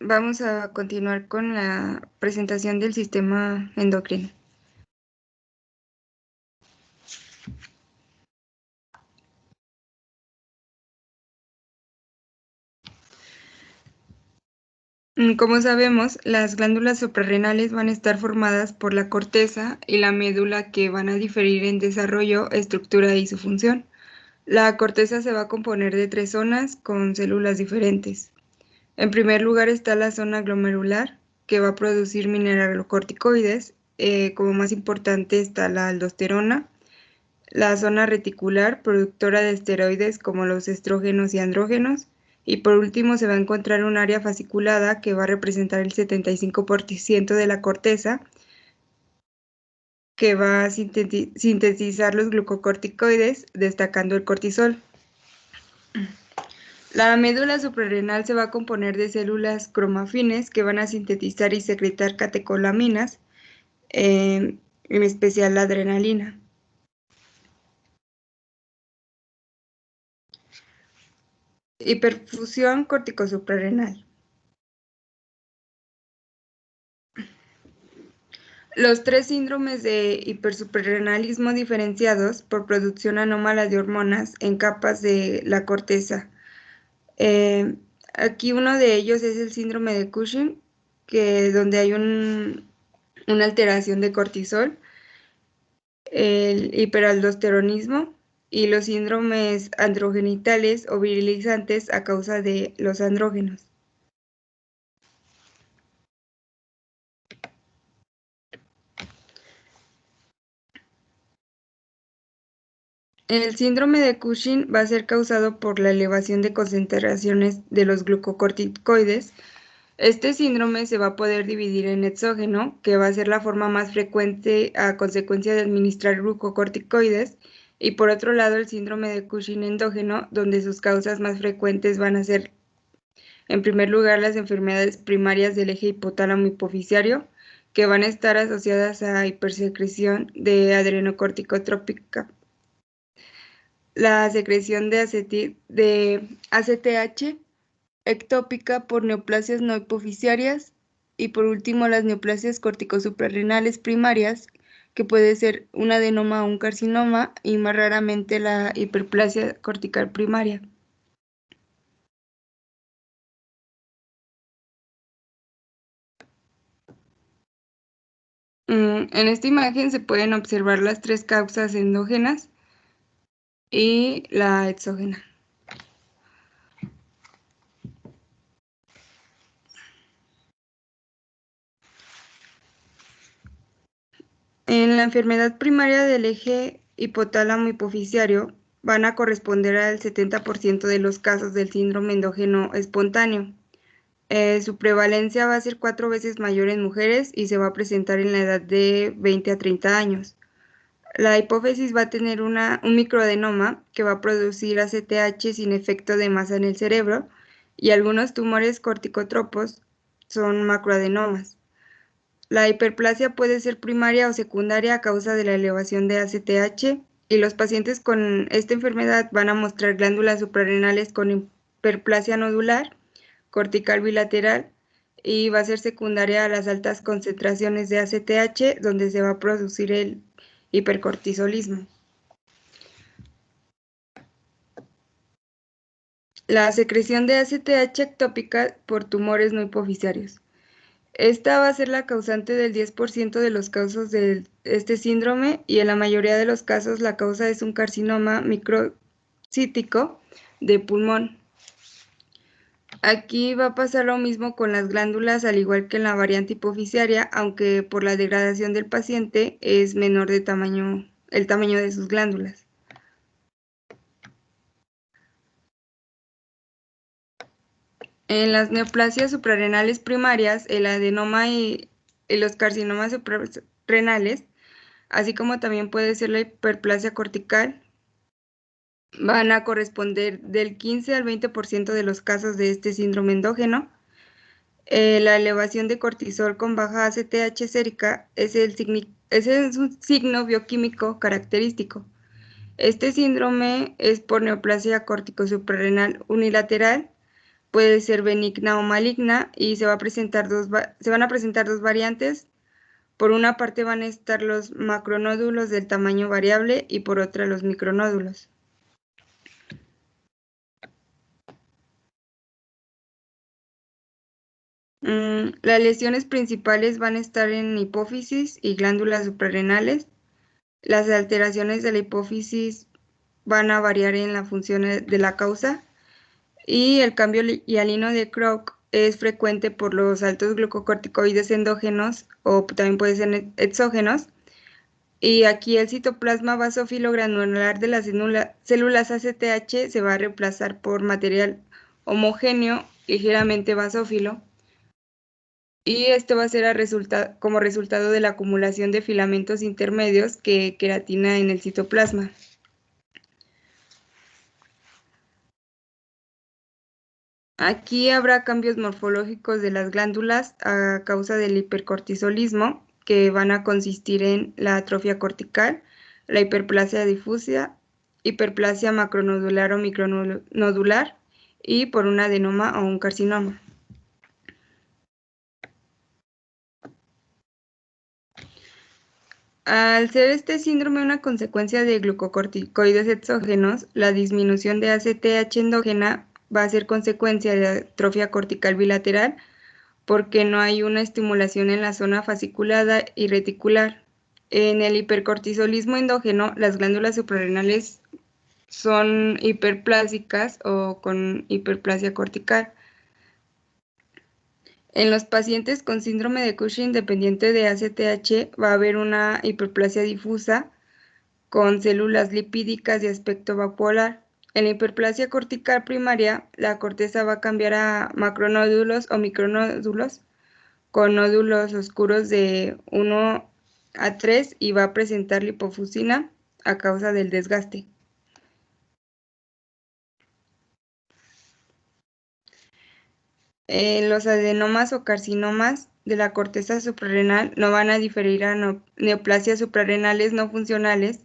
Vamos a continuar con la presentación del sistema endocrino. Como sabemos, las glándulas suprarrenales van a estar formadas por la corteza y la médula, que van a diferir en desarrollo, estructura y su función. La corteza se va a componer de 3 zonas con células diferentes. En primer lugar está la zona glomerular, que va a producir mineralocorticoides. Como más importante está la aldosterona. La zona reticular, productora de esteroides como los estrógenos y andrógenos. Y por último se va a encontrar un área fasciculada, que va a representar el 75% de la corteza, que va a sintetizar los glucocorticoides, destacando el cortisol. La médula suprarrenal se va a componer de células cromafines, que van a sintetizar y secretar catecolaminas, en especial la adrenalina. Hiperfusión corticosuprarrenal. Los 3 síndromes de hipersuprarrenalismo diferenciados por producción anómala de hormonas en capas de la corteza. Aquí uno de ellos es el síndrome de Cushing, donde hay una alteración de cortisol, el hiperaldosteronismo y los síndromes androgenitales o virilizantes a causa de los andrógenos. El síndrome de Cushing va a ser causado por la elevación de concentraciones de los glucocorticoides. Este síndrome se va a poder dividir en exógeno, que va a ser la forma más frecuente a consecuencia de administrar glucocorticoides, y por otro lado el síndrome de Cushing endógeno, donde sus causas más frecuentes van a ser, en primer lugar, las enfermedades primarias del eje hipotálamo hipoficiario, que van a estar asociadas a hipersecreción de adrenocorticotrópica, la secreción de ACTH ectópica por neoplasias no hipoficiarias, y por último las neoplasias corticosuprarrenales primarias, que puede ser un adenoma o un carcinoma, y más raramente la hiperplasia cortical primaria. En esta imagen se pueden observar las 3 causas endógenas y la exógena. En la enfermedad primaria del eje hipotálamo hipoficiario van a corresponder al 70% de los casos del síndrome endógeno espontáneo. Su prevalencia va a ser 4 veces mayor en mujeres y se va a presentar en la edad de 20 a 30 años. La hipófisis va a tener un microadenoma que va a producir ACTH sin efecto de masa en el cerebro, y algunos tumores corticotropos son macroadenomas. La hiperplasia puede ser primaria o secundaria a causa de la elevación de ACTH, y los pacientes con esta enfermedad van a mostrar glándulas suprarrenales con hiperplasia nodular, cortical bilateral, y va a ser secundaria a las altas concentraciones de ACTH, donde se va a producir el hipercortisolismo. La secreción de ACTH ectópica por tumores no hipoficiarios. Esta va a ser la causante del 10% de los casos de este síndrome, y en la mayoría de los casos la causa es un carcinoma microcítico de pulmón. Aquí va a pasar lo mismo con las glándulas, al igual que en la variante hipoficiaria, aunque por la degradación del paciente es menor el tamaño de sus glándulas. En las neoplasias suprarrenales primarias, el adenoma y los carcinomas suprarrenales, así como también puede ser la hiperplasia cortical, van a corresponder del 15 al 20% de los casos de este síndrome endógeno. La elevación de cortisol con baja ACTH sérica ese es un signo bioquímico característico. Este síndrome es por neoplasia corticosuprarrenal unilateral, puede ser benigna o maligna y se van a presentar dos variantes. Por una parte van a estar los macronódulos del tamaño variable y por otra los micronódulos. Las lesiones principales van a estar en hipófisis y glándulas suprarrenales. Las alteraciones de la hipófisis van a variar en la función de la causa y el cambio hialino de Crouch es frecuente por los altos glucocorticoides endógenos o también puede ser exógenos. Y aquí el citoplasma basófilo granular de las células ACTH se va a reemplazar por material homogéneo ligeramente basófilo. Y esto va a ser como resultado de la acumulación de filamentos intermedios que queratina en el citoplasma. Aquí habrá cambios morfológicos de las glándulas a causa del hipercortisolismo, que van a consistir en la atrofia cortical, la hiperplasia difusa, hiperplasia macronodular o micronodular y por un adenoma o un carcinoma. Al ser este síndrome una consecuencia de glucocorticoides exógenos, la disminución de ACTH endógena va a ser consecuencia de atrofia cortical bilateral porque no hay una estimulación en la zona fasciculada y reticular. En el hipercortisolismo endógeno, las glándulas suprarrenales son hiperplásicas o con hiperplasia cortical. En los pacientes con síndrome de Cushing dependiente de ACTH va a haber una hiperplasia difusa con células lipídicas de aspecto vacuolar. En la hiperplasia cortical primaria, la corteza va a cambiar a macronódulos o micronódulos con nódulos oscuros de 1 a 3 y va a presentar lipofusina a causa del desgaste. Los adenomas o carcinomas de la corteza suprarrenal no van a diferir a neoplasias suprarrenales no funcionales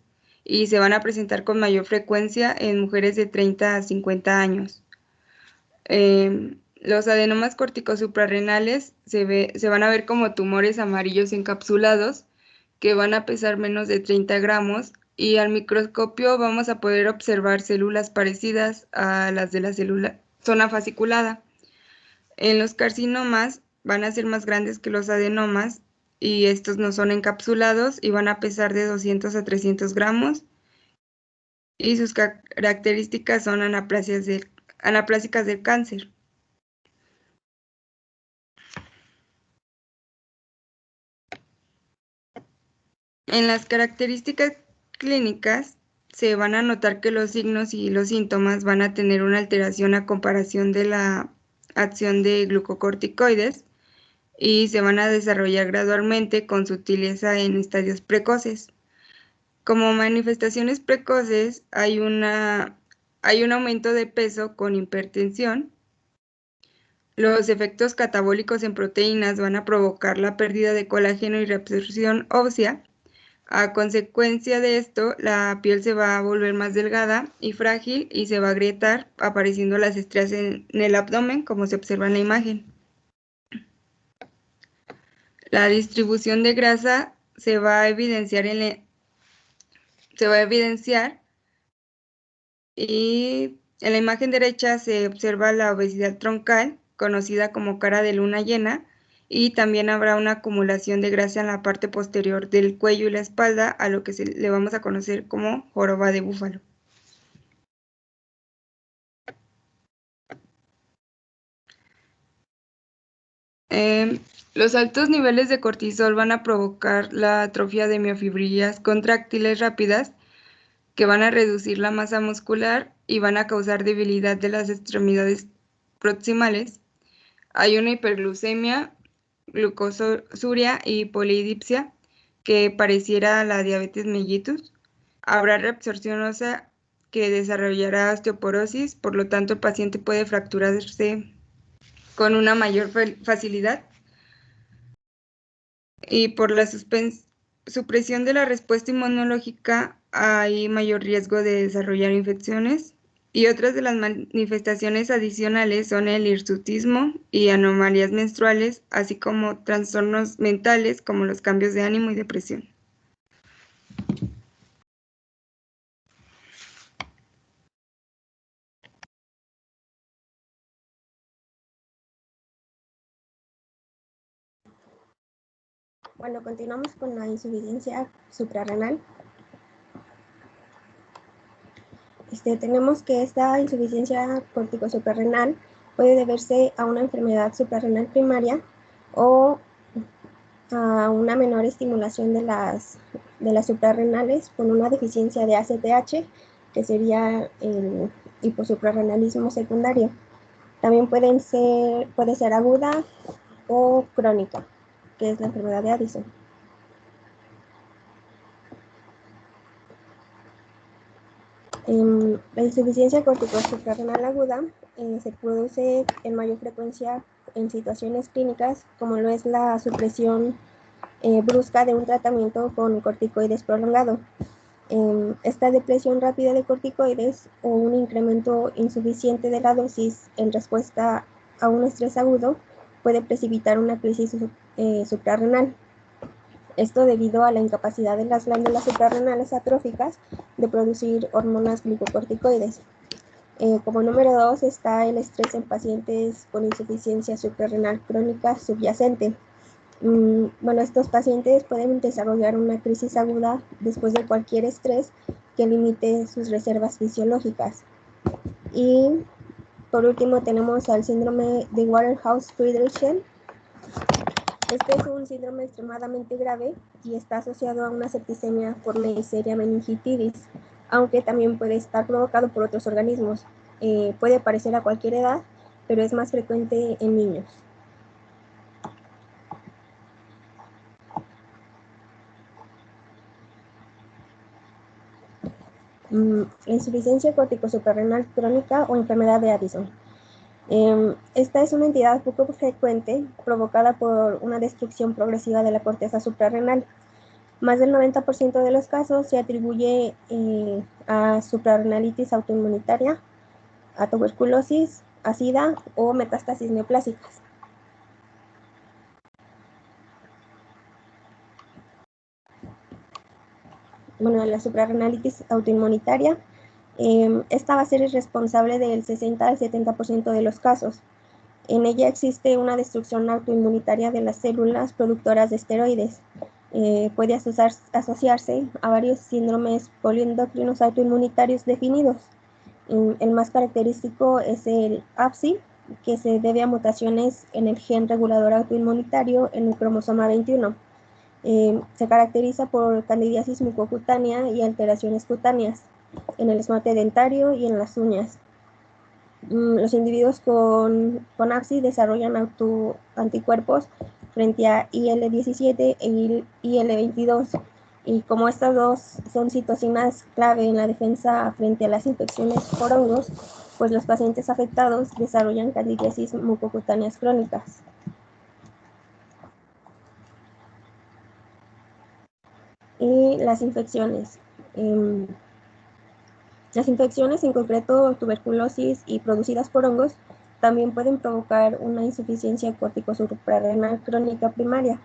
y se van a presentar con mayor frecuencia en mujeres de 30 a 50 años. Los adenomas corticosuprarrenales se van a ver como tumores amarillos encapsulados que van a pesar menos de 30 gramos y al microscopio vamos a poder observar células parecidas a las de la zona fasciculada. En los carcinomas van a ser más grandes que los adenomas y estos no son encapsulados y van a pesar de 200 a 300 gramos y sus características son anaplásicas del cáncer. En las características clínicas se van a notar que los signos y los síntomas van a tener una alteración a comparación de la acción de glucocorticoides y se van a desarrollar gradualmente con sutileza en estadios precoces. Como manifestaciones precoces hay un aumento de peso con hipertensión. Los efectos catabólicos en proteínas van a provocar la pérdida de colágeno y reabsorción ósea. A consecuencia de esto, la piel se va a volver más delgada y frágil y se va a agrietar, apareciendo las estrías en el abdomen, como se observa en la imagen. La distribución de grasa se va a evidenciar y en la imagen derecha se observa la obesidad troncal, conocida como cara de luna llena, y también habrá una acumulación de grasa en la parte posterior del cuello y la espalda, a lo que le vamos a conocer como joroba de búfalo. Los altos niveles de cortisol van a provocar la atrofia de miofibrillas contráctiles rápidas que van a reducir la masa muscular y van a causar debilidad de las extremidades proximales. Hay una hiperglucemia, glucosuria y polidipsia que pareciera la diabetes mellitus. Habrá reabsorción ósea que desarrollará osteoporosis, por lo tanto el paciente puede fracturarse con una mayor facilidad. Y por la supresión de la respuesta inmunológica hay mayor riesgo de desarrollar infecciones Y otras de las manifestaciones adicionales son el hirsutismo y anomalías menstruales, así como trastornos mentales como los cambios de ánimo y depresión. Bueno, continuamos con la insuficiencia suprarrenal. Tenemos que esta insuficiencia córtico-suprarrenal puede deberse a una enfermedad suprarrenal primaria o a una menor estimulación de las suprarrenales con una deficiencia de ACTH, que sería el hiposuprarrenalismo secundario. También puede ser aguda o crónica, que es la enfermedad de Addison. La insuficiencia córtico-suprarrenal aguda se produce en mayor frecuencia en situaciones clínicas, como lo es la supresión brusca de un tratamiento con corticoides prolongado. Esta depresión rápida de corticoides o un incremento insuficiente de la dosis en respuesta a un estrés agudo puede precipitar una crisis suprarrenal. Esto debido a la incapacidad de las glándulas suprarrenales atróficas de producir hormonas glicocorticoides. Como número 2 está el estrés en pacientes con insuficiencia suprarrenal crónica subyacente. Bueno, estos pacientes pueden desarrollar una crisis aguda después de cualquier estrés que limite sus reservas fisiológicas. Y por último tenemos al síndrome de Waterhouse-Friderichsen. Este es un síndrome extremadamente grave y está asociado a una septicemia por Neisseria meningitidis, aunque también puede estar provocado por otros organismos. Puede aparecer a cualquier edad, pero es más frecuente en niños. La insuficiencia córtico-suprarrenal crónica o enfermedad de Addison. Esta es una entidad poco frecuente provocada por una destrucción progresiva de la corteza suprarrenal. Más del 90% de los casos se atribuye a suprarrenalitis autoinmunitaria, a tuberculosis, a SIDA o metástasis neoplásicas. Bueno, la suprarrenalitis autoinmunitaria, esta va a ser el responsable del 60 al 70% de los casos. En ella existe una destrucción autoinmunitaria de las células productoras de esteroides. Puede asociarse a varios síndromes poliendocrinos autoinmunitarios definidos. El más característico es el APSI, que se debe a mutaciones en el gen regulador autoinmunitario en el cromosoma 21. Se caracteriza por candidiasis mucocutánea y alteraciones cutáneas en el esmalte dentario y en las uñas. Los individuos con APSI desarrollan anticuerpos frente a IL-17 e IL-22, y como estas dos son citocinas clave en la defensa frente a las infecciones por hongos, pues los pacientes afectados desarrollan candidiasis mucocutáneas crónicas. Y las infecciones. Las infecciones, en concreto tuberculosis y producidas por hongos, también pueden provocar una insuficiencia córtico-suprarrenal crónica primaria.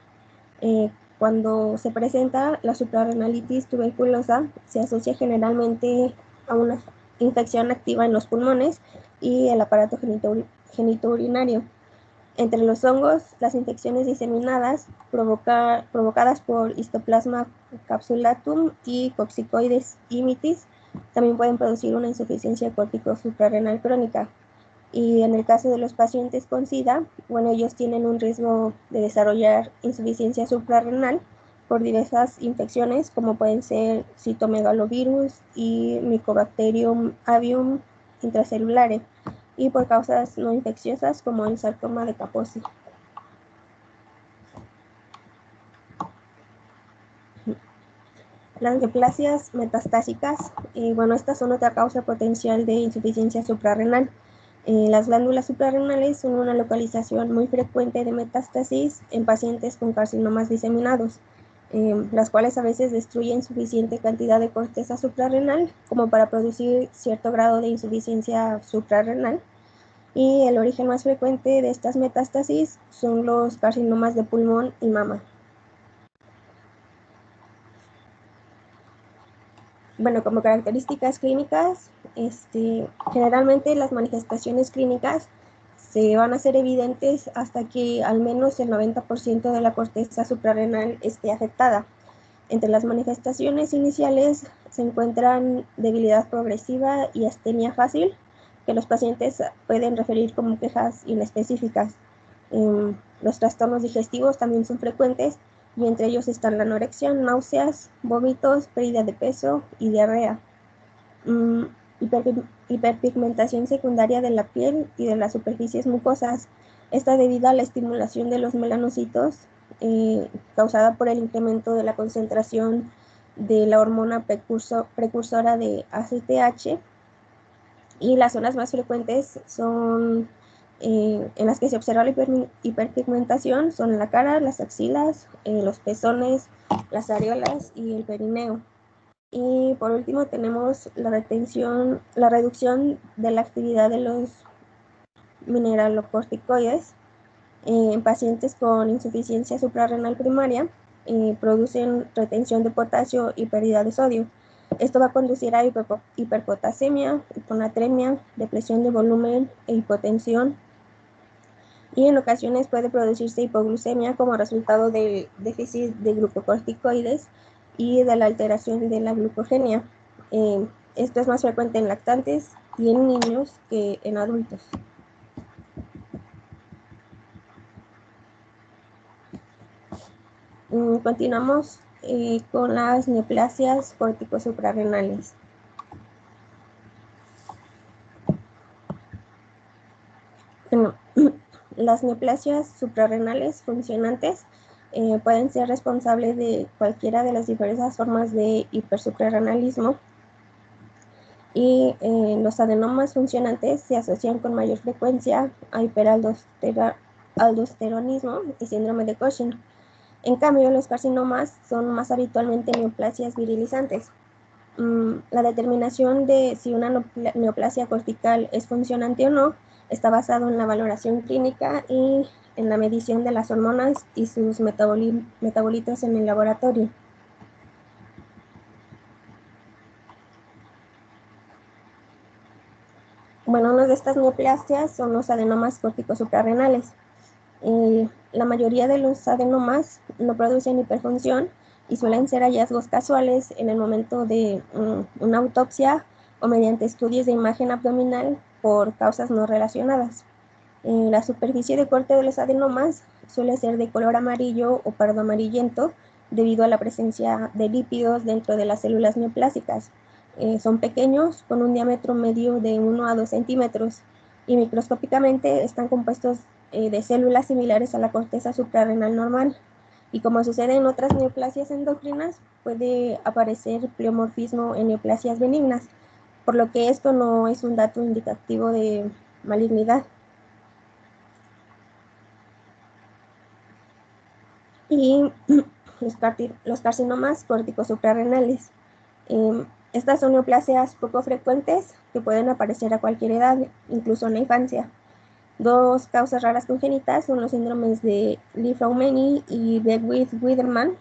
Cuando se presenta la suprarrenalitis tuberculosa, se asocia generalmente a una infección activa en los pulmones y el aparato genitourinario. Entre los hongos, las infecciones diseminadas provocadas por Histoplasma capsulatum y Coccicoides imitis también pueden producir una insuficiencia córtico-suprarrenal crónica. Y en el caso de los pacientes con SIDA, bueno, ellos tienen un riesgo de desarrollar insuficiencia suprarrenal por diversas infecciones, como pueden ser citomegalovirus y Mycobacterium avium intracelulare, y por causas no infecciosas como el sarcoma de Kaposi. Las neoplasias metastásicas, bueno, estas son otra causa potencial de insuficiencia suprarrenal. Las glándulas suprarrenales son una localización muy frecuente de metástasis en pacientes con carcinomas diseminados. las cuales a veces destruyen suficiente cantidad de corteza suprarrenal como para producir cierto grado de insuficiencia suprarrenal. Y el origen más frecuente de estas metástasis son los carcinomas de pulmón y mama. Bueno, como características clínicas, generalmente las manifestaciones clínicas se van a hacer evidentes hasta que al menos el 90% de la corteza suprarrenal esté afectada. Entre las manifestaciones iniciales se encuentran debilidad progresiva y astenia fácil, que los pacientes pueden referir como quejas inespecíficas. Los trastornos digestivos también son frecuentes y entre ellos están la anorexia, náuseas, vómitos, pérdida de peso y diarrea. Hiperpigmentación secundaria de la piel y de las superficies mucosas. Esta debido a la estimulación de los melanocitos causada por el incremento de la concentración de la hormona precursora de ACTH, y las zonas más frecuentes son en las que se observa la hiperpigmentación son la cara, las axilas, los pezones, las areolas y el perineo. Y por último tenemos la reducción de la actividad de los mineralocorticoides en pacientes con insuficiencia suprarrenal primaria. Producen retención de potasio y pérdida de sodio. Esto va a conducir a hiperpotasemia, hiponatremia, depresión de volumen e hipotensión. Y en ocasiones puede producirse hipoglucemia como resultado del déficit de glucocorticoides y de la alteración de la glucogenia. Esto es más frecuente en lactantes y en niños que en adultos. Continuamos con las neoplasias corticosuprarrenales. Bueno, las neoplasias suprarrenales funcionantes pueden ser responsables de cualquiera de las diversas formas de hipersuprarrenalismo, y los adenomas funcionantes se asocian con mayor frecuencia a hiperaldosteronismo y síndrome de Cushing. En cambio, los carcinomas son más habitualmente neoplasias virilizantes. La determinación de si una neoplasia cortical es funcionante o no está basado en la valoración clínica y en la medición de las hormonas y sus metabolitos en el laboratorio. Bueno, una de estas neoplasias son los adenomas corticosuprarrenales. La mayoría de los adenomas no producen hiperfunción y suelen ser hallazgos casuales en el momento de una autopsia o mediante estudios de imagen abdominal por causas no relacionadas. La superficie de corte de los adenomas suele ser de color amarillo o pardo amarillento debido a la presencia de lípidos dentro de las células neoplásicas. Son pequeños, con un diámetro medio de 1 a 2 centímetros, y microscópicamente están compuestos de células similares a la corteza suprarrenal normal. Y como sucede en otras neoplasias endocrinas, puede aparecer pleomorfismo en neoplasias benignas, por lo que esto no es un dato indicativo de malignidad. Y los carcinomas corticosuprarrenales. Estas son neoplasias poco frecuentes que pueden aparecer a cualquier edad, incluso en la infancia. Dos causas raras congénitas son los síndromes de Li-Fraumeni y Beckwith-Wiedemann,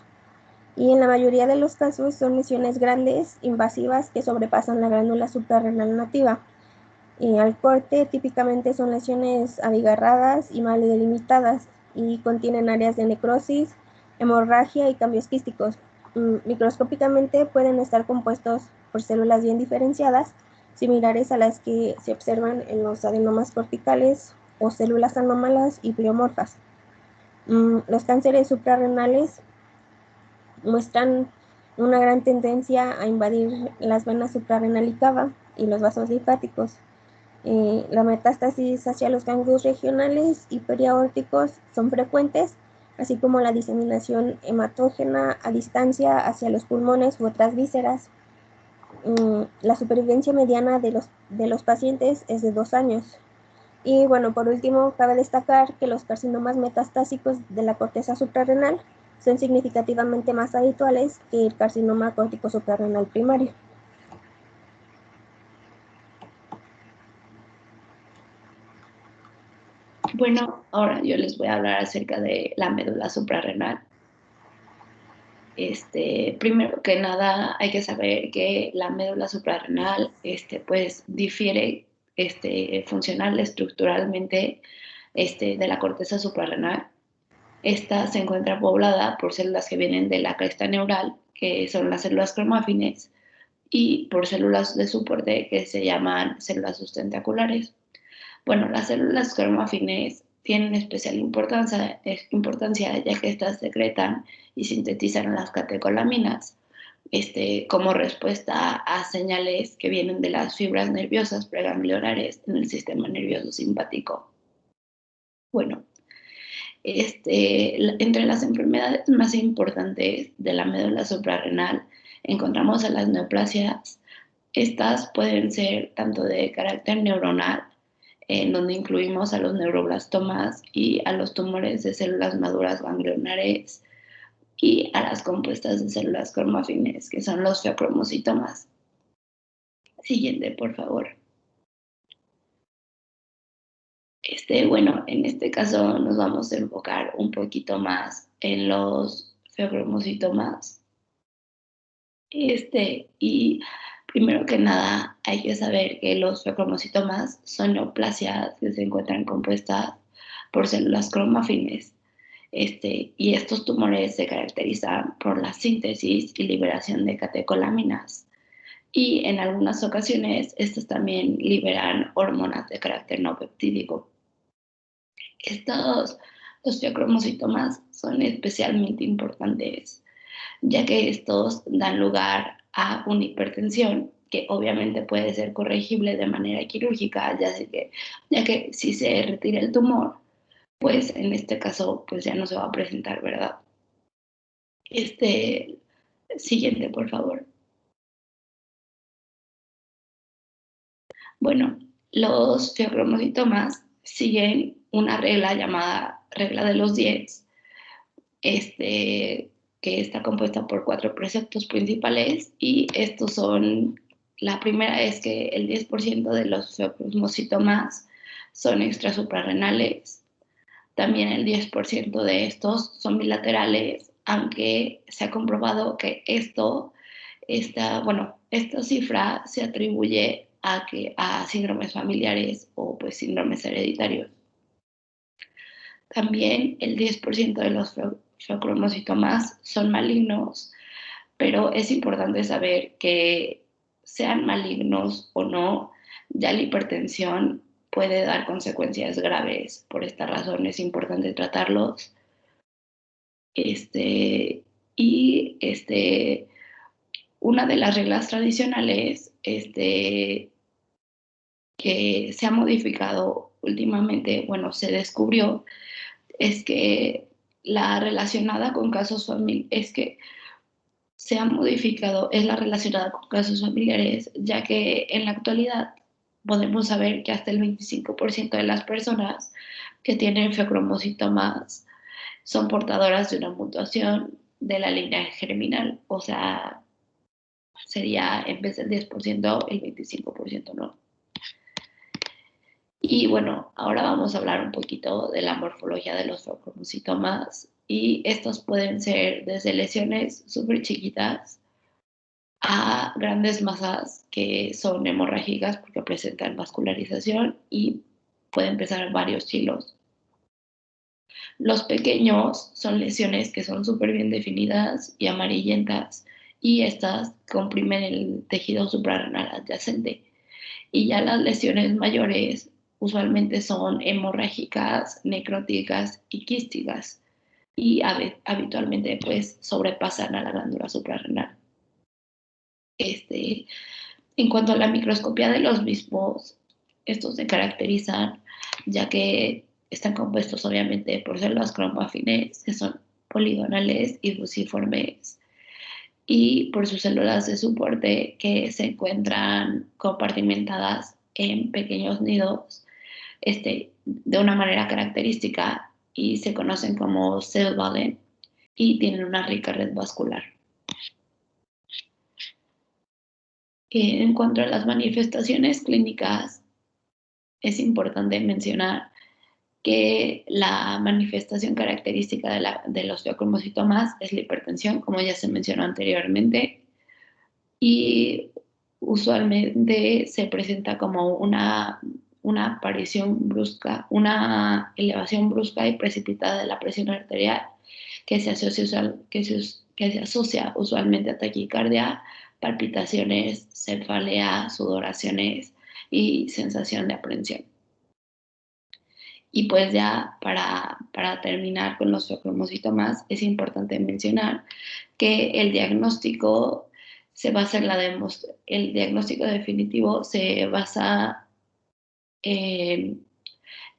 y en la mayoría de los casos son lesiones grandes, invasivas, que sobrepasan la glándula suprarrenal nativa. Al corte típicamente son lesiones abigarradas y mal delimitadas y contienen áreas de necrosis, hemorragia y cambios quísticos. Microscópicamente pueden estar compuestos por células bien diferenciadas, similares a las que se observan en los adenomas corticales, o células anómalas y pleomorfas. Los cánceres suprarrenales muestran una gran tendencia a invadir las venas suprarrenal y cava y los vasos linfáticos. La metástasis hacia los ganglios regionales y periaórticos son frecuentes, así como la diseminación hematógena a distancia hacia los pulmones u otras vísceras. La supervivencia mediana de los pacientes es de 2 años. Y bueno, por último, cabe destacar que los carcinomas metastásicos de la corteza suprarrenal son significativamente más habituales que el carcinoma cortico suprarrenal primario. Bueno, ahora yo les voy a hablar acerca de la médula suprarrenal. Primero que nada, hay que saber que la médula suprarrenal, pues difiere, funcional, estructuralmente, de la corteza suprarrenal. Esta se encuentra poblada por células que vienen de la cresta neural, que son las células cromáfines, y por células de soporte que se llaman células sustentaculares. Bueno, las células cromáfines tienen especial importancia ya que estas secretan y sintetizan las catecolaminas como respuesta a señales que vienen de las fibras nerviosas preganglionares en el sistema nervioso simpático. Bueno, entre las enfermedades más importantes de la médula suprarrenal encontramos a las neoplasias. Estas pueden ser tanto de carácter neuronal, en donde incluimos a los neuroblastomas y a los tumores de células maduras ganglionares y a las compuestas de células cromáfines, que son los feocromocitomas. Siguiente, por favor. Bueno, en este caso nos vamos a enfocar un poquito más en los feocromocitomas. Y primero que nada hay que saber que los feocromocitomas son neoplasias que se encuentran compuestas por células cromáfines. Y estos tumores se caracterizan por la síntesis y liberación de catecolaminas. Y en algunas ocasiones, estas también liberan hormonas de carácter no peptídico. Los feocromocitomas son especialmente importantes, ya que estos dan lugar a una hipertensión que obviamente puede ser corregible de manera quirúrgica, ya que si se retira el tumor, pues en este caso pues ya no se va a presentar, ¿verdad? Siguiente, por favor. Bueno, los feocromocitomas siguen una regla llamada regla de los 10, que está compuesta por 4 preceptos principales, y estos son: la primera es que el 10% de los feocromocitomas son extrasuprarrenales. También el 10% de estos son bilaterales, aunque se ha comprobado que esta cifra se atribuye a síndromes familiares o pues síndromes hereditarios. También el 10% de los feocromocitomas son malignos, pero es importante saber que sean malignos o no, ya la hipertensión puede dar consecuencias graves. Por esta razón es importante tratarlos. Una de las reglas tradicionales que se ha modificado últimamente, bueno, se descubrió, es que la relacionada con casos familiares, es la relacionada con casos familiares, ya que en la actualidad podemos saber que hasta el 25% de las personas que tienen feocromocitomas son portadoras de una mutación de la línea germinal, o sea, sería en vez del 10%, el 25%, ¿no? Y bueno, ahora vamos a hablar un poquito de la morfología de los feocromocitomas, y estos pueden ser desde lesiones súper chiquitas a grandes masas que son hemorrágicas porque presentan vascularización y pueden pesar varios kilos. Los pequeños son lesiones que son súper bien definidas y amarillentas, y estas comprimen el tejido suprarrenal adyacente. Y ya las lesiones mayores usualmente son hemorrágicas, necróticas y quísticas, y habitualmente pues sobrepasan a la glándula suprarrenal. En cuanto a la microscopía de los mismos, estos se caracterizan ya que están compuestos obviamente por células cromáfines, que son poligonales y fusiformes, y por sus células de soporte, que se encuentran compartimentadas en pequeños nidos de una manera característica y se conocen como cell walling. y tienen una rica red vascular. En cuanto a las manifestaciones clínicas, es importante mencionar que la manifestación característica de los feocromocitomas es la hipertensión, como ya se mencionó anteriormente, y usualmente se presenta como una aparición brusca, una elevación brusca y precipitada de la presión arterial que se asocia usualmente a taquicardia, palpitaciones, cefalea, sudoraciones y sensación de aprensión. Y pues ya para terminar con los feocromocitomas, es importante mencionar que el diagnóstico el diagnóstico definitivo se basa en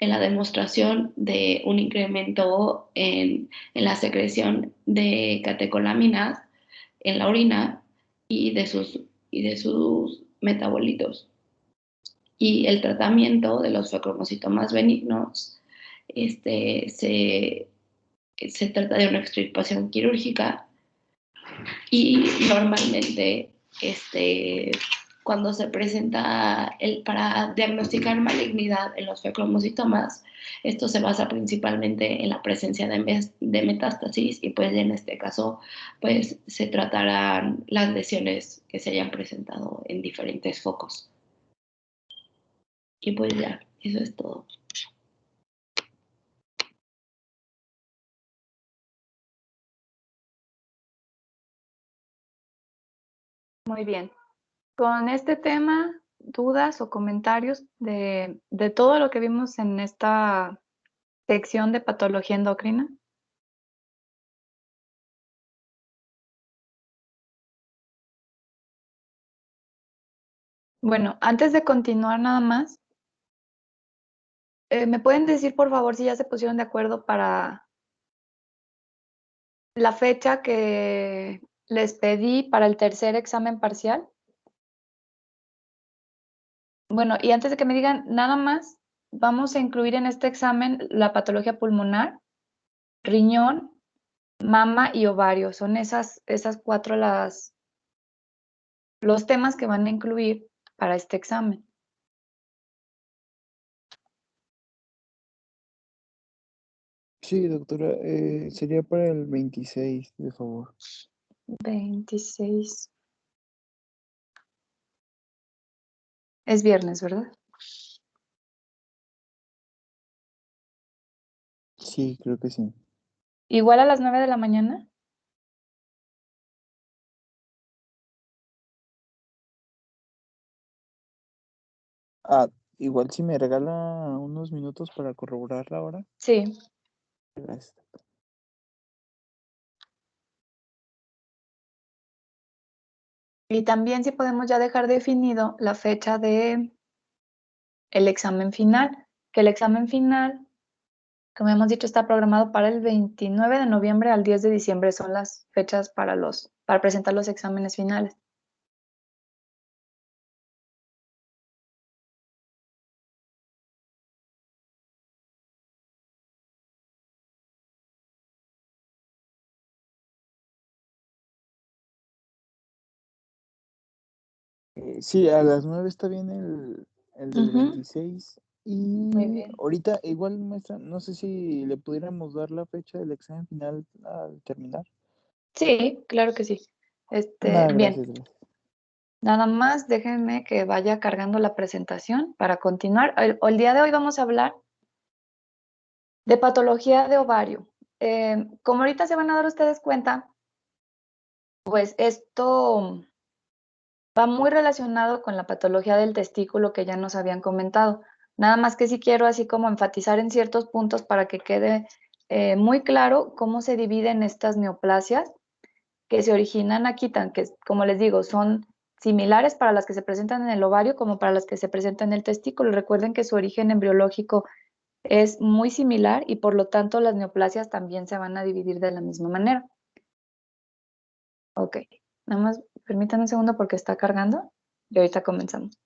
la demostración de un incremento en la secreción de catecolaminas en la orina y de sus metabolitos. Y el tratamiento de los feocromocitomas benignos se trata de una extirpación quirúrgica y normalmente cuando se presenta para diagnosticar malignidad en los feocromocitomas, esto se basa principalmente en la presencia de metástasis y pues en este caso pues se tratarán las lesiones que se hayan presentado en diferentes focos. Y pues ya, eso es todo. Muy bien. Con este tema, dudas o comentarios de todo lo que vimos en esta sección de patología endocrina. Bueno, antes de continuar nada más, ¿me pueden decir por favor si ya se pusieron de acuerdo para la fecha que les pedí para el tercer examen parcial? Bueno, y antes de que me digan nada más, vamos a incluir en este examen la patología pulmonar, riñón, mama y ovario. Son esas cuatro los temas que van a incluir para este examen. Sí, doctora, sería para el 26, de favor. 26. Es viernes, ¿verdad? Sí, creo que sí. Igual a las 9 de la mañana. Ah, igual si me regala unos minutos para corroborar la hora. Sí. Gracias. Y también si podemos ya dejar definido la fecha de el examen final, que el examen final, como hemos dicho, está programado para el 29 de noviembre al 10 de diciembre. Son las fechas para presentar los exámenes finales. Sí, a las 9 está bien el del 26. Muy Y bien. ahorita, igual, maestra, no sé si le pudiéramos dar la fecha del examen final al terminar. Sí, claro que sí. Nada, Bien. gracias. Nada más déjenme que vaya cargando la presentación para continuar. El día de hoy vamos a hablar de patología de ovario. Como ahorita se van a dar ustedes cuenta, pues esto va muy relacionado con la patología del testículo que ya nos habían comentado. Nada más que sí quiero así como enfatizar en ciertos puntos para que quede muy claro cómo se dividen estas neoplasias que se originan aquí, que como les digo, son similares para las que se presentan en el ovario como para las que se presentan en el testículo. Recuerden que su origen embriológico es muy similar y por lo tanto las neoplasias también se van a dividir de la misma manera. Ok, nada más permítanme un segundo porque está cargando y ahorita comenzamos.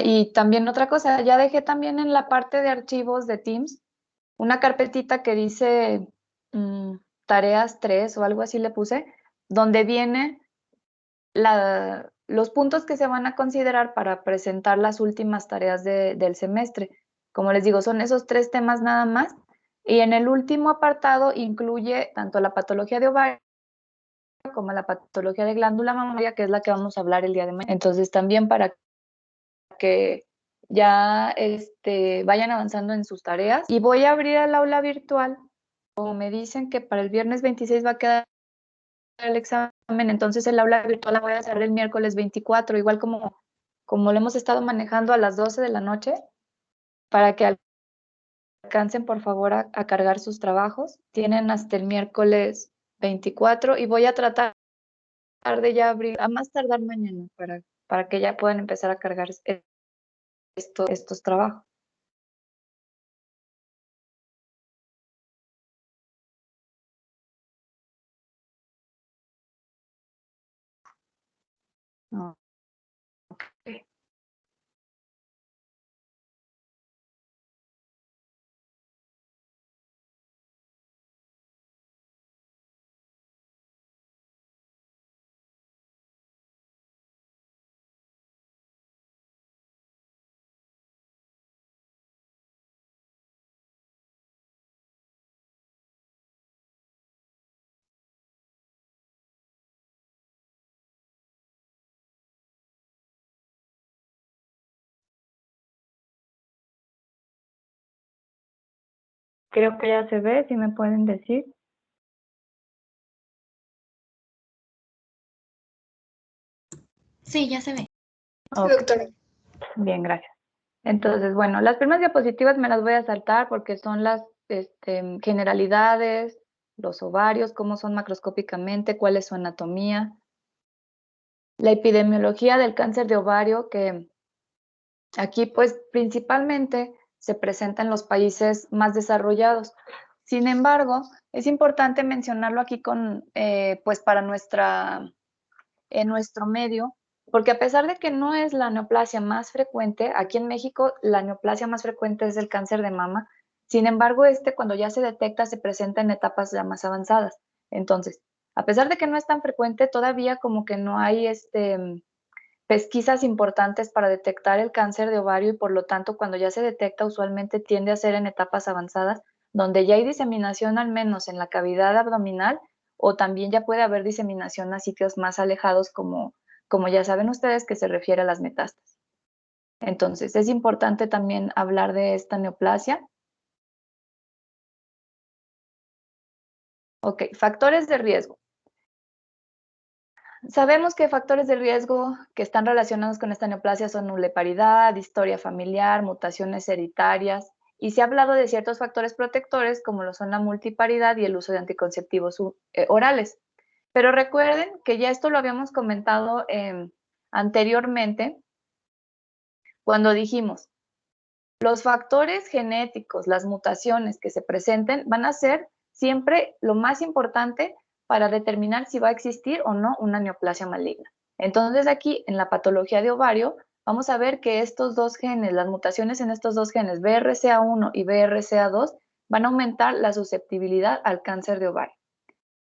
Y también otra cosa, ya dejé también en la parte de archivos de Teams una carpetita que dice tareas 3 o algo así le puse, donde viene los puntos que se van a considerar para presentar las últimas tareas del semestre. Como les digo, son esos 3 temas nada más. Y en el último apartado incluye tanto la patología de ovario como la patología de glándula mamaria, que es la que vamos a hablar el día de mañana. Entonces, también para que ya vayan avanzando en sus tareas. Y voy a abrir el aula virtual. Como me dicen que para el viernes 26 va a quedar el examen, entonces el aula virtual la voy a hacer el miércoles 24, igual como lo hemos estado manejando a las 12 de la noche, para que alcancen por favor a cargar sus trabajos. Tienen hasta el miércoles 24 y voy a tratar de ya abrir, a más tardar mañana, para que ya puedan empezar a cargar estos trabajos. Okay. Creo que ya se ve, si me pueden decir. Sí, ya se ve. Sí, doctora. Bien, gracias. Entonces, bueno, las primeras diapositivas me las voy a saltar porque son las generalidades, los ovarios, cómo son macroscópicamente, cuál es su anatomía, la epidemiología del cáncer de ovario, que aquí pues principalmente se presenta en los países más desarrollados. Sin embargo, es importante mencionarlo aquí pues para en nuestro medio, porque a pesar de que no es la neoplasia más frecuente, aquí en México la neoplasia más frecuente es el cáncer de mama. Sin embargo, cuando ya se detecta se presenta en etapas ya más avanzadas. Entonces, a pesar de que no es tan frecuente, todavía como que no hay pesquisas importantes para detectar el cáncer de ovario y por lo tanto cuando ya se detecta usualmente tiende a ser en etapas avanzadas donde ya hay diseminación al menos en la cavidad abdominal o también ya puede haber diseminación a sitios más alejados como ya saben ustedes que se refiere a las metástasis. Entonces es importante también hablar de esta neoplasia. Ok, factores de riesgo. Sabemos que factores de riesgo que están relacionados con esta neoplasia son nulleparidad, historia familiar, mutaciones hereditarias, y se ha hablado de ciertos factores protectores como lo son la multiparidad y el uso de anticonceptivos orales. Pero recuerden que ya esto lo habíamos comentado anteriormente cuando dijimos, los factores genéticos, las mutaciones que se presenten van a ser siempre lo más importante para determinar si va a existir o no una neoplasia maligna. Entonces aquí en la patología de ovario vamos a ver que estos dos genes, las mutaciones en estos dos genes, BRCA1 y BRCA2, van a aumentar la susceptibilidad al cáncer de ovario.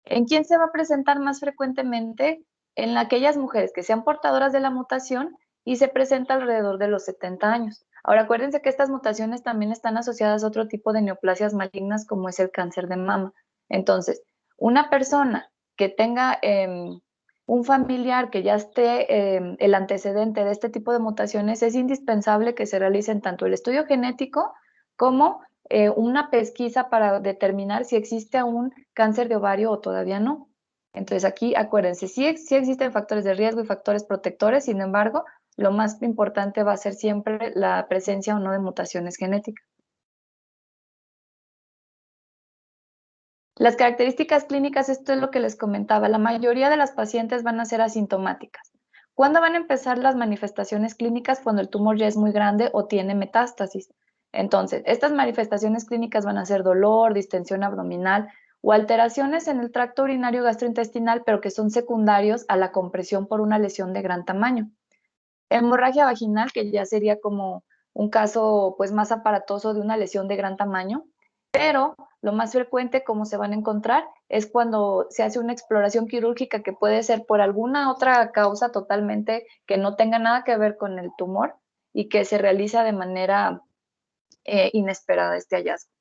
¿En quién se va a presentar más frecuentemente? En aquellas mujeres que sean portadoras de la mutación y se presenta alrededor de los 70 años. Ahora, acuérdense que estas mutaciones también están asociadas a otro tipo de neoplasias malignas como es el cáncer de mama. Entonces, una persona que tenga un familiar que ya esté el antecedente de este tipo de mutaciones, es indispensable que se realicen tanto el estudio genético como una pesquisa para determinar si existe aún cáncer de ovario o todavía no. Entonces aquí acuérdense, sí existen factores de riesgo y factores protectores, sin embargo, lo más importante va a ser siempre la presencia o no de mutaciones genéticas. Las características clínicas, esto es lo que les comentaba, la mayoría de las pacientes van a ser asintomáticas. ¿Cuándo van a empezar las manifestaciones clínicas? Cuando el tumor ya es muy grande o tiene metástasis. Entonces, estas manifestaciones clínicas van a ser dolor, distensión abdominal o alteraciones en el tracto urinario gastrointestinal, pero que son secundarios a la compresión por una lesión de gran tamaño. Hemorragia vaginal, que ya sería como un caso pues más aparatoso de una lesión de gran tamaño, pero lo más frecuente, como se van a encontrar, es cuando se hace una exploración quirúrgica que puede ser por alguna otra causa totalmente que no tenga nada que ver con el tumor y que se realiza de manera inesperada este hallazgo.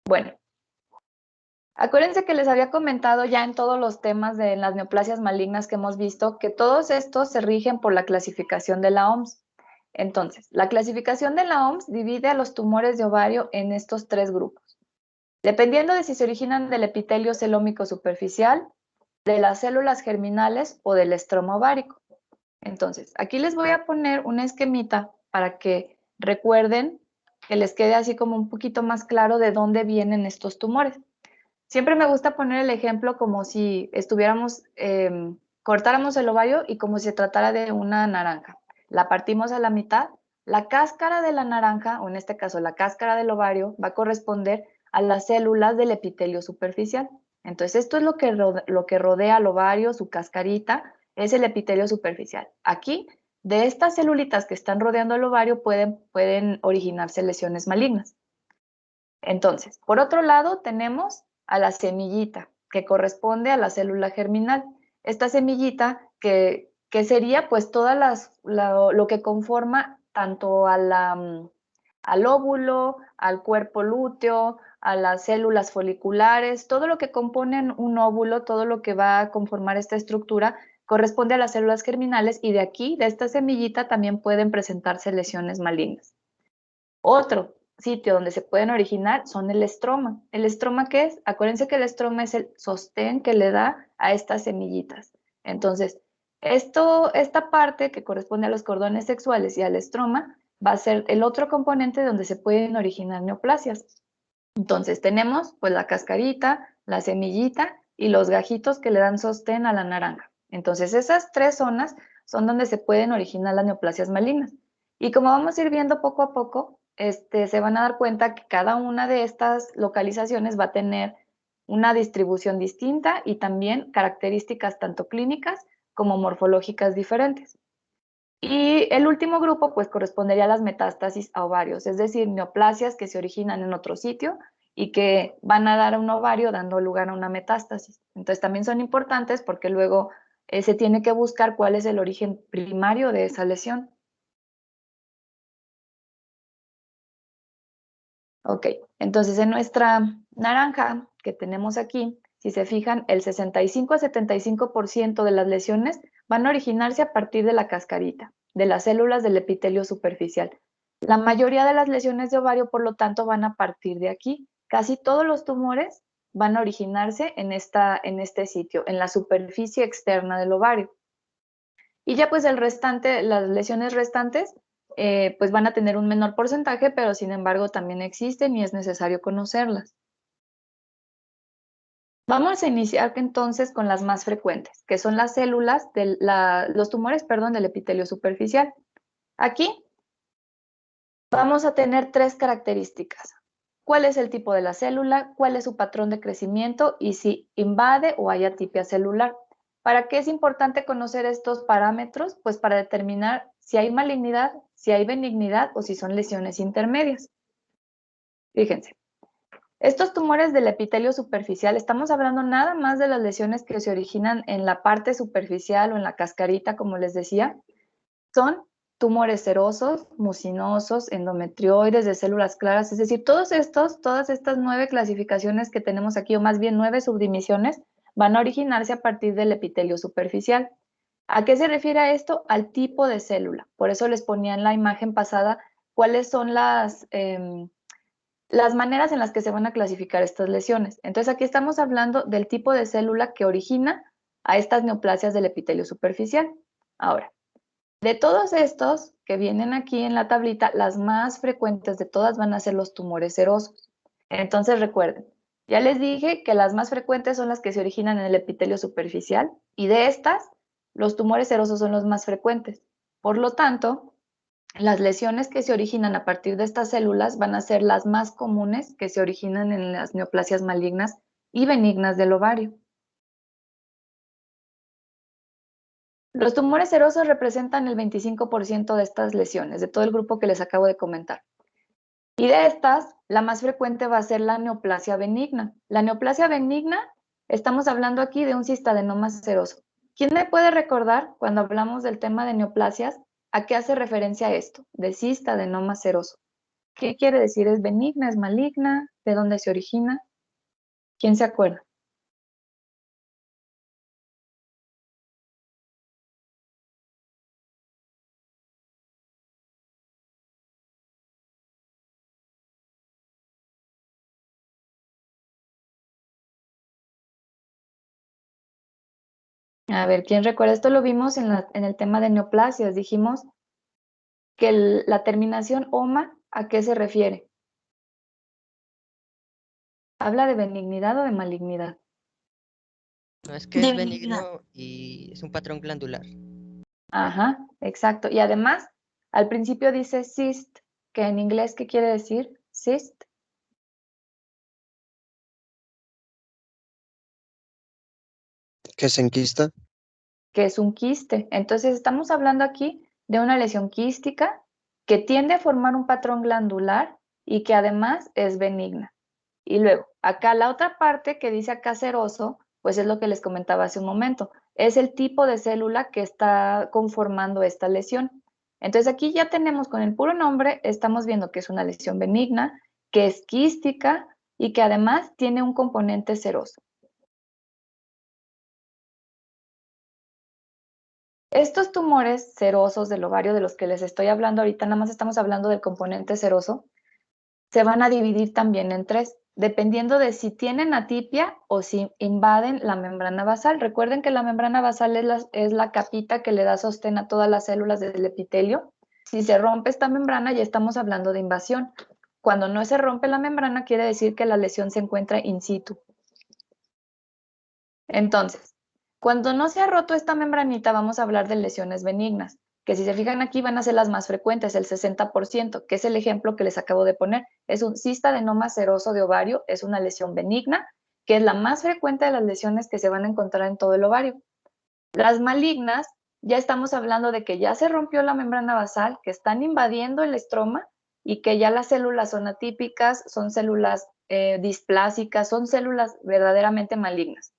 Bueno, acuérdense que les había comentado ya en todos los temas de las neoplasias malignas que hemos visto que todos estos se rigen por la clasificación de la OMS. Entonces, la clasificación de la OMS divide a los tumores de ovario en estos 3 grupos, dependiendo de si se originan del epitelio celómico superficial, de las células germinales o del estroma ovárico. Entonces, aquí les voy a poner un esquemita para que recuerden, que les quede así como un poquito más claro de dónde vienen estos tumores. Siempre me gusta poner el ejemplo como si estuviéramos, cortáramos el ovario y como si se tratara de una naranja. La partimos a la mitad, la cáscara de la naranja, o en este caso la cáscara del ovario, va a corresponder a las células del epitelio superficial. Entonces esto es lo que rodea al ovario, su cascarita, es el epitelio superficial. Aquí, de estas celulitas que están rodeando el ovario pueden originarse lesiones malignas. Entonces, por otro lado, tenemos a la semillita, que corresponde a la célula germinal. Esta semillita que sería pues lo que conforma tanto al óvulo, al cuerpo lúteo, a las células foliculares, todo lo que compone un óvulo, todo lo que va a conformar esta estructura, corresponde a las células germinales y de aquí, de esta semillita, también pueden presentarse lesiones malignas. Otro sitio donde se pueden originar son el estroma. ¿El estroma qué es? Acuérdense que el estroma es el sostén que le da a estas semillitas. Entonces, esta parte que corresponde a los cordones sexuales y al estroma va a ser el otro componente donde se pueden originar neoplasias. Entonces, tenemos pues la cascarita, la semillita y los gajitos que le dan sostén a la naranja. Entonces, esas 3 zonas son donde se pueden originar las neoplasias malignas. Y como vamos a ir viendo poco a poco, se van a dar cuenta que cada una de estas localizaciones va a tener una distribución distinta y también características tanto clínicas como morfológicas diferentes. Y el último grupo pues correspondería a las metástasis a ovarios, es decir, neoplasias que se originan en otro sitio y que van a dar a un ovario dando lugar a una metástasis. Entonces también son importantes porque luego se tiene que buscar cuál es el origen primario de esa lesión. Ok, entonces en nuestra naranja que tenemos aquí, si se fijan, el 65 a 75% de las lesiones van a originarse a partir de la cascarita, de las células del epitelio superficial. La mayoría de las lesiones de ovario, por lo tanto, van a partir de aquí. Casi todos los tumores van a originarse en este sitio, en la superficie externa del ovario. Y ya pues las lesiones restantes pues van a tener un menor porcentaje, pero sin embargo también existen y es necesario conocerlas. Vamos a iniciar entonces con las más frecuentes, que son las células, los tumores, perdón, del epitelio superficial. Aquí vamos a tener 3 características. ¿Cuál es el tipo de la célula? ¿Cuál es su patrón de crecimiento? Y si invade o hay atipia celular. ¿Para qué es importante conocer estos parámetros? Pues para determinar si hay malignidad, si hay benignidad o si son lesiones intermedias. Fíjense, estos tumores del epitelio superficial, estamos hablando nada más de las lesiones que se originan en la parte superficial o en la cascarita, como les decía, son tumores serosos, mucinosos, endometrioides de células claras, es decir, todas estas 9 clasificaciones que tenemos aquí, o más bien 9 subdivisiones, van a originarse a partir del epitelio superficial. ¿A qué se refiere a esto? Al tipo de célula. Por eso les ponía en la imagen pasada cuáles son las maneras en las que se van a clasificar estas lesiones. Entonces aquí estamos hablando del tipo de célula que origina a estas neoplasias del epitelio superficial. Ahora, de todos estos que vienen aquí en la tablita, las más frecuentes de todas van a ser los tumores serosos. Entonces recuerden, ya les dije que las más frecuentes son las que se originan en el epitelio superficial y de estas, los tumores serosos son los más frecuentes. Por lo tanto, las lesiones que se originan a partir de estas células van a ser las más comunes que se originan en las neoplasias malignas y benignas del ovario. Los tumores serosos representan el 25% de estas lesiones, de todo el grupo que les acabo de comentar. Y de estas, la más frecuente va a ser la neoplasia benigna. La neoplasia benigna, estamos hablando aquí de un cistadenoma seroso. ¿Quién me puede recordar, cuando hablamos del tema de neoplasias, a qué hace referencia esto, de cistadenoma seroso? ¿Qué quiere decir? ¿Es benigna? ¿Es maligna? ¿De dónde se origina? ¿Quién se acuerda? A ver, ¿quién recuerda? Esto lo vimos en el tema de neoplasias. Dijimos que la terminación oma, ¿a qué se refiere? ¿Habla de benignidad o de malignidad? No, es que es benigno y es un patrón glandular. Ajá, exacto. Y además, al principio dice cyst, que en inglés, ¿qué quiere decir? Cyst, ¿Que se enquista? que es un quiste. Entonces, estamos hablando aquí de una lesión quística que tiende a formar un patrón glandular y que además es benigna. Y luego, acá la otra parte que dice acá seroso, pues es lo que les comentaba hace un momento. Es el tipo de célula que está conformando esta lesión. Entonces aquí ya tenemos con el puro nombre, estamos viendo que es una lesión benigna, que es quística y que además tiene un componente seroso. Estos tumores serosos del ovario de los que les estoy hablando ahorita, nada más estamos hablando del componente seroso, se van a dividir también en tres, dependiendo de si tienen atipia o si invaden la membrana basal. Recuerden que la membrana basal es la capita que le da sostén a todas las células del epitelio. Si se rompe esta membrana, ya estamos hablando de invasión. Cuando no se rompe la membrana, quiere decir que la lesión se encuentra in situ. Entonces, cuando no se ha roto esta membranita, vamos a hablar de lesiones benignas, que si se fijan aquí van a ser las más frecuentes, el 60%, que es el ejemplo que les acabo de poner. Es un cistadenoma seroso de ovario, es una lesión benigna, que es la más frecuente de las lesiones que se van a encontrar en todo el ovario. Las malignas, ya estamos hablando de que ya se rompió la membrana basal, que están invadiendo el estroma y que ya las células son atípicas, son células displásicas, son células verdaderamente malignas.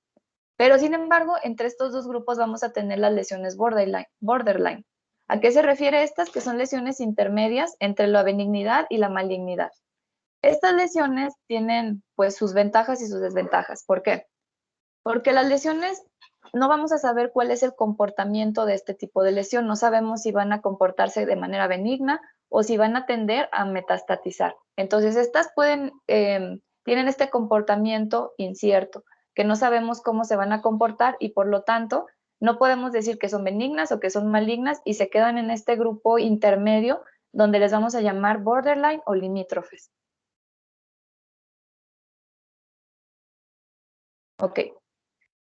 Pero sin embargo, entre estos dos grupos vamos a tener las lesiones borderline. ¿A qué se refiere estas? Que son lesiones intermedias entre la benignidad y la malignidad. Estas lesiones tienen pues sus ventajas y sus desventajas. ¿Por qué? Porque las lesiones no vamos a saber cuál es el comportamiento de este tipo de lesión. No sabemos si van a comportarse de manera benigna o si van a tender a metastatizar. Entonces, estas tienen este comportamiento incierto, que no sabemos cómo se van a comportar y por lo tanto no podemos decir que son benignas o que son malignas y se quedan en este grupo intermedio donde les vamos a llamar borderline o limítrofes. Ok.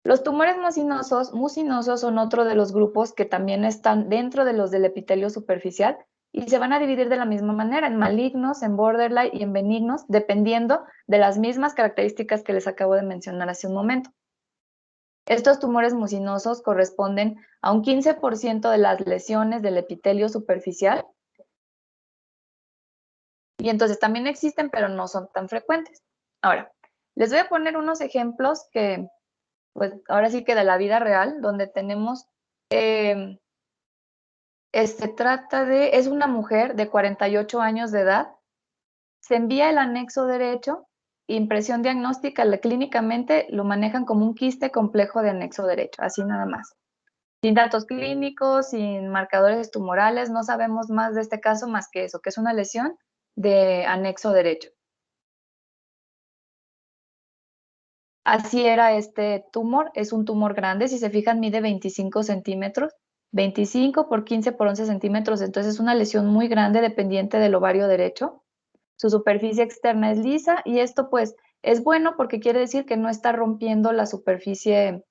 Los tumores mucinosos son otro de los grupos que también están dentro de los del epitelio superficial y se van a dividir de la misma manera en malignos, en borderline y en benignos, dependiendo de las mismas características que les acabo de mencionar hace un momento. Estos tumores mucinosos corresponden a un 15% de las lesiones del epitelio superficial y entonces también existen, pero no son tan frecuentes. Ahora, les voy a poner unos ejemplos que pues ahora sí que de la vida real, donde tenemos, es una mujer de 48 años de edad, se envía el anexo derecho, impresión diagnóstica, clínicamente lo manejan como un quiste complejo de anexo derecho, así nada más. Sin datos clínicos, sin marcadores tumorales, no sabemos más de este caso más que eso, que es una lesión de anexo derecho. Así era este tumor, es un tumor grande, si se fijan mide 25 centímetros, 25 por 15 por 11 centímetros, entonces es una lesión muy grande dependiente del ovario derecho. Su superficie externa es lisa y esto pues es bueno porque quiere decir que no está rompiendo la superficie,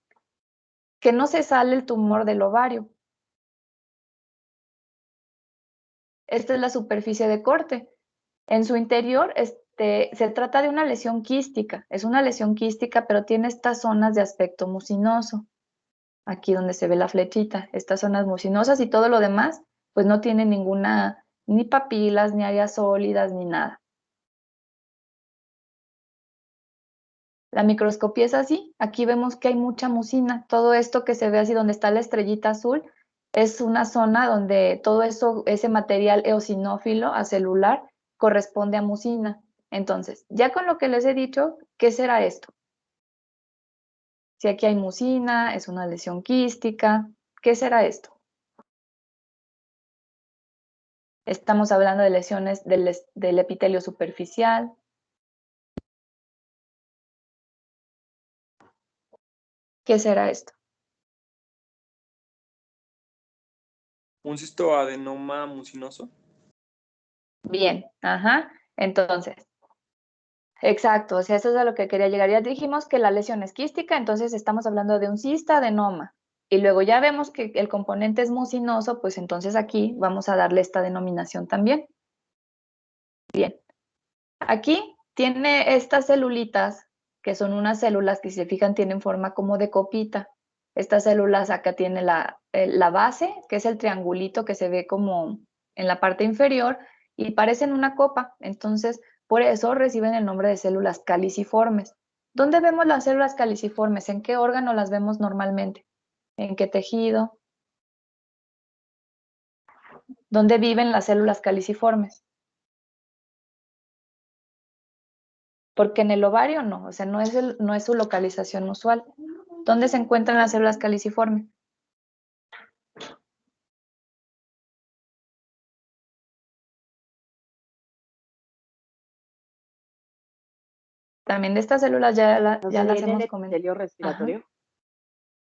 que no se sale el tumor del ovario. Esta es la superficie de corte. En su interior se trata de una lesión quística, es una lesión quística pero tiene estas zonas de aspecto mucinoso. aquí donde se ve la flechita, estas zonas mucinosas, y todo lo demás, pues no tiene ninguna, ni papilas, ni áreas sólidas, ni nada. La microscopía es así, aquí vemos que hay mucha mucina, todo esto que se ve así donde está la estrellita azul, es una zona donde todo eso, ese material eosinófilo acelular corresponde a mucina. Entonces, ya con lo que les he dicho, ¿qué será esto? Si aquí hay mucina, es una lesión quística, ¿qué será esto? Estamos hablando de lesiones del epitelio superficial. ¿Qué será esto? ¿Un cistoadenoma mucinoso? Bien, ajá. Entonces, exacto, o sea, eso es a lo que quería llegar. Ya dijimos que la lesión es quística, entonces estamos hablando de un cistadenoma. Y luego ya vemos que el componente es mucinoso, pues entonces aquí vamos a darle esta denominación también. Bien. Aquí tiene estas celulitas, que son unas células que si se fijan tienen forma como de copita. Estas células acá tiene la base, que es el triangulito que se ve como en la parte inferior, y parecen una copa. Entonces, por eso reciben el nombre de células caliciformes. ¿Dónde vemos las células caliciformes? ¿En qué órgano las vemos normalmente? ¿En qué tejido? ¿Dónde viven las células caliciformes? Porque en el ovario no, o sea, no es su localización usual. ¿Dónde se encuentran las células caliciformes? También de estas células ya las hemos comentado. ¿Epitelio respiratorio? Ajá.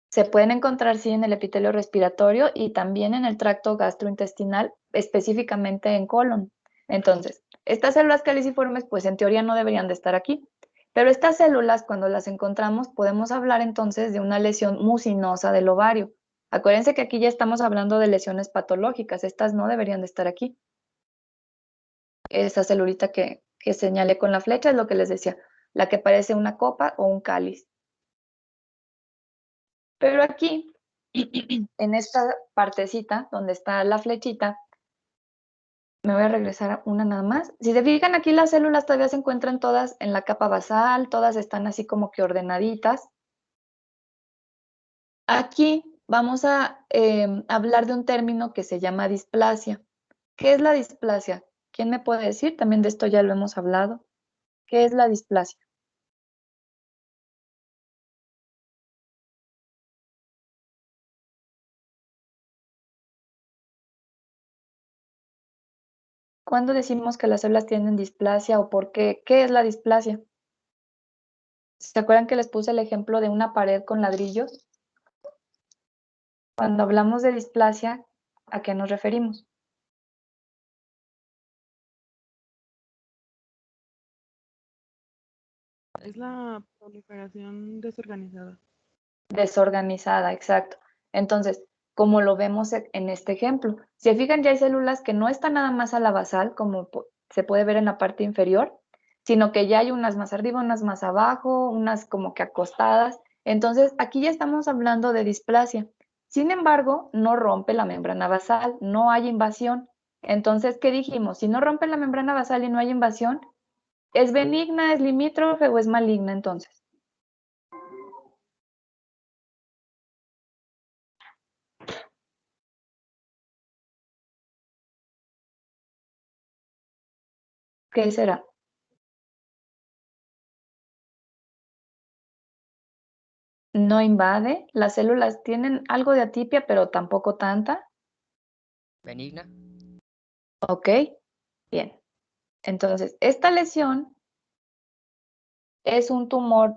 Se pueden encontrar, sí, en el epitelio respiratorio y también en el tracto gastrointestinal, específicamente en colon. Entonces, estas células caliciformes, pues en teoría no deberían de estar aquí. Pero estas células, cuando las encontramos, podemos hablar entonces de una lesión mucinosa del ovario. Acuérdense que aquí ya estamos hablando de lesiones patológicas, estas no deberían de estar aquí. Esa celulita que señalé con la flecha es lo que les decía, la que parece una copa o un cáliz. Pero aquí, en esta partecita donde está la flechita, me voy a regresar a una nada más. Si se fijan aquí las células todavía se encuentran todas en la capa basal, todas están así como que ordenaditas. Aquí vamos a hablar de un término que se llama displasia. ¿Qué es la displasia? ¿Quién me puede decir? También de esto ya lo hemos hablado. ¿Qué es la displasia? ¿Cuándo decimos que las células tienen displasia o por qué? ¿Qué es la displasia? ¿Se acuerdan que les puse el ejemplo de una pared con ladrillos? Cuando hablamos de displasia, ¿a qué nos referimos? Es la proliferación desorganizada. Desorganizada, exacto. Entonces, como lo vemos en este ejemplo, si se fijan ya hay células que no están nada más a la basal, como se puede ver en la parte inferior, sino que ya hay unas más arriba, unas más abajo, unas como que acostadas. Entonces, aquí ya estamos hablando de displasia. Sin embargo, no rompe la membrana basal, no hay invasión. Entonces, ¿qué dijimos? Si no rompe la membrana basal y no hay invasión, ¿es benigna, es limítrofe o es maligna entonces? ¿Qué será? No invade, las células tienen algo de atipia, pero tampoco tanta. Benigna. Ok, bien. Entonces, esta lesión es un tumor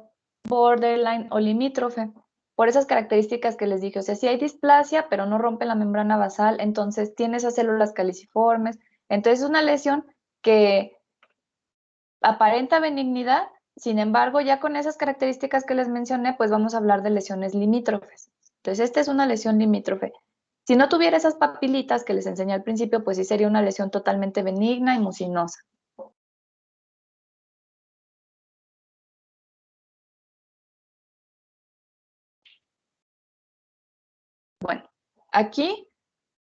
borderline o limítrofe, por esas características que les dije. O sea, si hay displasia, pero no rompe la membrana basal, entonces tiene esas células caliciformes. Entonces, es una lesión que aparenta benignidad, sin embargo, ya con esas características que les mencioné, pues vamos a hablar de lesiones limítrofes. Entonces, esta es una lesión limítrofe. Si no tuviera esas papilitas que les enseñé al principio, pues sí sería una lesión totalmente benigna y mucinosa. Bueno, aquí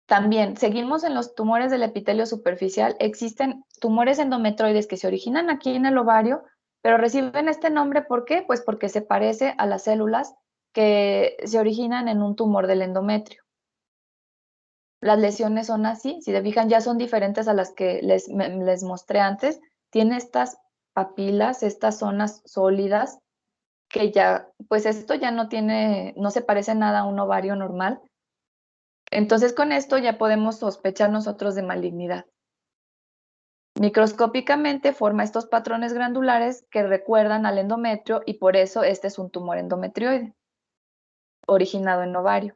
también seguimos en los tumores del epitelio superficial. Existen tumores endometroides que se originan aquí en el ovario, pero reciben este nombre, ¿por qué? Pues porque se parece a las células que se originan en un tumor del endometrio. Las lesiones son así, si se fijan ya son diferentes a las que les mostré antes. Tiene estas papilas, estas zonas sólidas, que ya, pues esto ya no se parece nada a un ovario normal. Entonces con esto ya podemos sospechar nosotros de malignidad. Microscópicamente forma estos patrones glandulares que recuerdan al endometrio y por eso este es un tumor endometrioide, originado en ovario.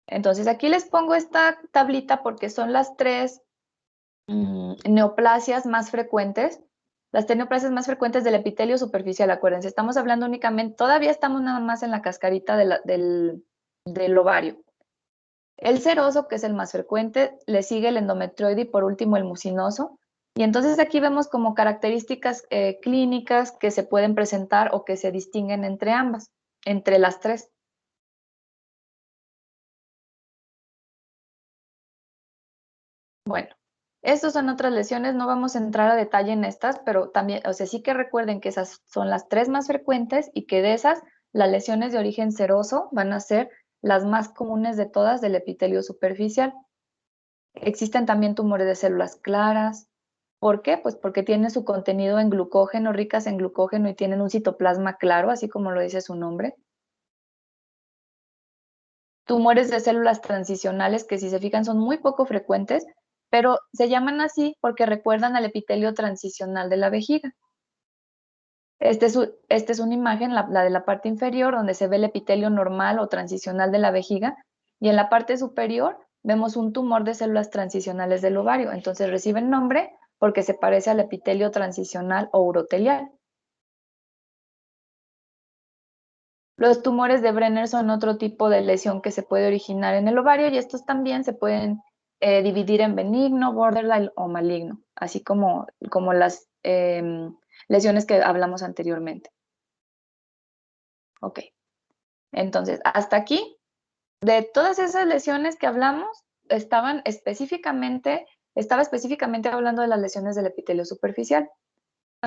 Entonces aquí les pongo esta tablita porque son las tres neoplasias más frecuentes, las tres neoplasias más frecuentes del epitelio superficial, acuérdense, estamos hablando únicamente, todavía estamos nada más en la cascarita del ovario. El seroso, que es el más frecuente, le sigue el endometrioide y por último el mucinoso. Y entonces aquí vemos como características clínicas que se pueden presentar o que se distinguen entre ambas, entre las tres. Bueno, estas son otras lesiones, no vamos a entrar a detalle en estas, pero también, o sea, sí que recuerden que esas son las tres más frecuentes y que de esas, las lesiones de origen seroso van a ser las más comunes de todas del epitelio superficial. Existen también tumores de células claras. ¿Por qué? Pues porque tienen su contenido en glucógeno, ricas en glucógeno y tienen un citoplasma claro, así como lo dice su nombre. Tumores de células transicionales que si se fijan son muy poco frecuentes, pero se llaman así porque recuerdan al epitelio transicional de la vejiga. Esta es una imagen, la de la parte inferior, donde se ve el epitelio normal o transicional de la vejiga, y en la parte superior vemos un tumor de células transicionales del ovario. Entonces reciben nombre porque se parece al epitelio transicional o urotelial. Los tumores de Brenner son otro tipo de lesión que se puede originar en el ovario y estos también se pueden dividir en benigno, borderline o maligno, así como las lesiones que hablamos anteriormente. Ok, entonces hasta aquí, de todas esas lesiones que hablamos, estaba específicamente hablando de las lesiones del epitelio superficial.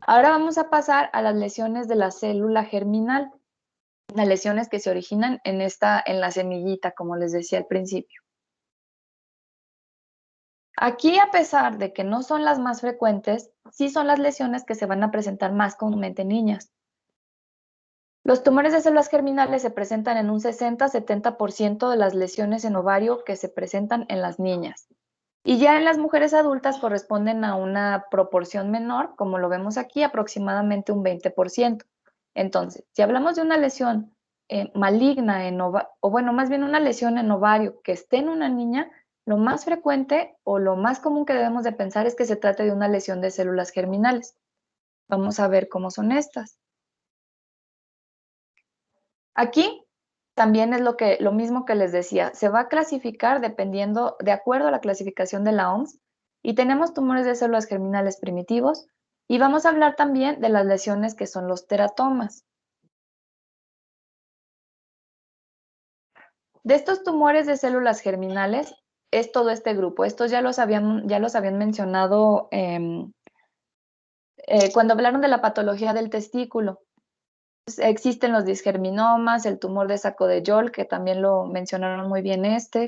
Ahora vamos a pasar a las lesiones de la célula germinal. Las lesiones que se originan en la semillita, como les decía al principio. Aquí, a pesar de que no son las más frecuentes, sí son las lesiones que se van a presentar más comúnmente en niñas. Los tumores de células germinales se presentan en un 60-70% de las lesiones en ovario que se presentan en las niñas. Y ya en las mujeres adultas corresponden a una proporción menor, como lo vemos aquí, aproximadamente un 20%. Entonces, si hablamos de una lesión maligna o bueno, más bien una lesión en ovario que esté en una niña, lo más frecuente o lo más común que debemos de pensar es que se trate de una lesión de células germinales. Vamos a ver cómo son estas. Aquí también es lo mismo que les decía, se va a clasificar de acuerdo a la clasificación de la OMS, y tenemos tumores de células germinales primitivos, y vamos a hablar también de las lesiones que son los teratomas. De estos tumores de células germinales es todo este grupo. Estos ya los habían mencionado cuando hablaron de la patología del testículo. Existen los disgerminomas, el tumor de saco de Yolk, que también lo mencionaron muy bien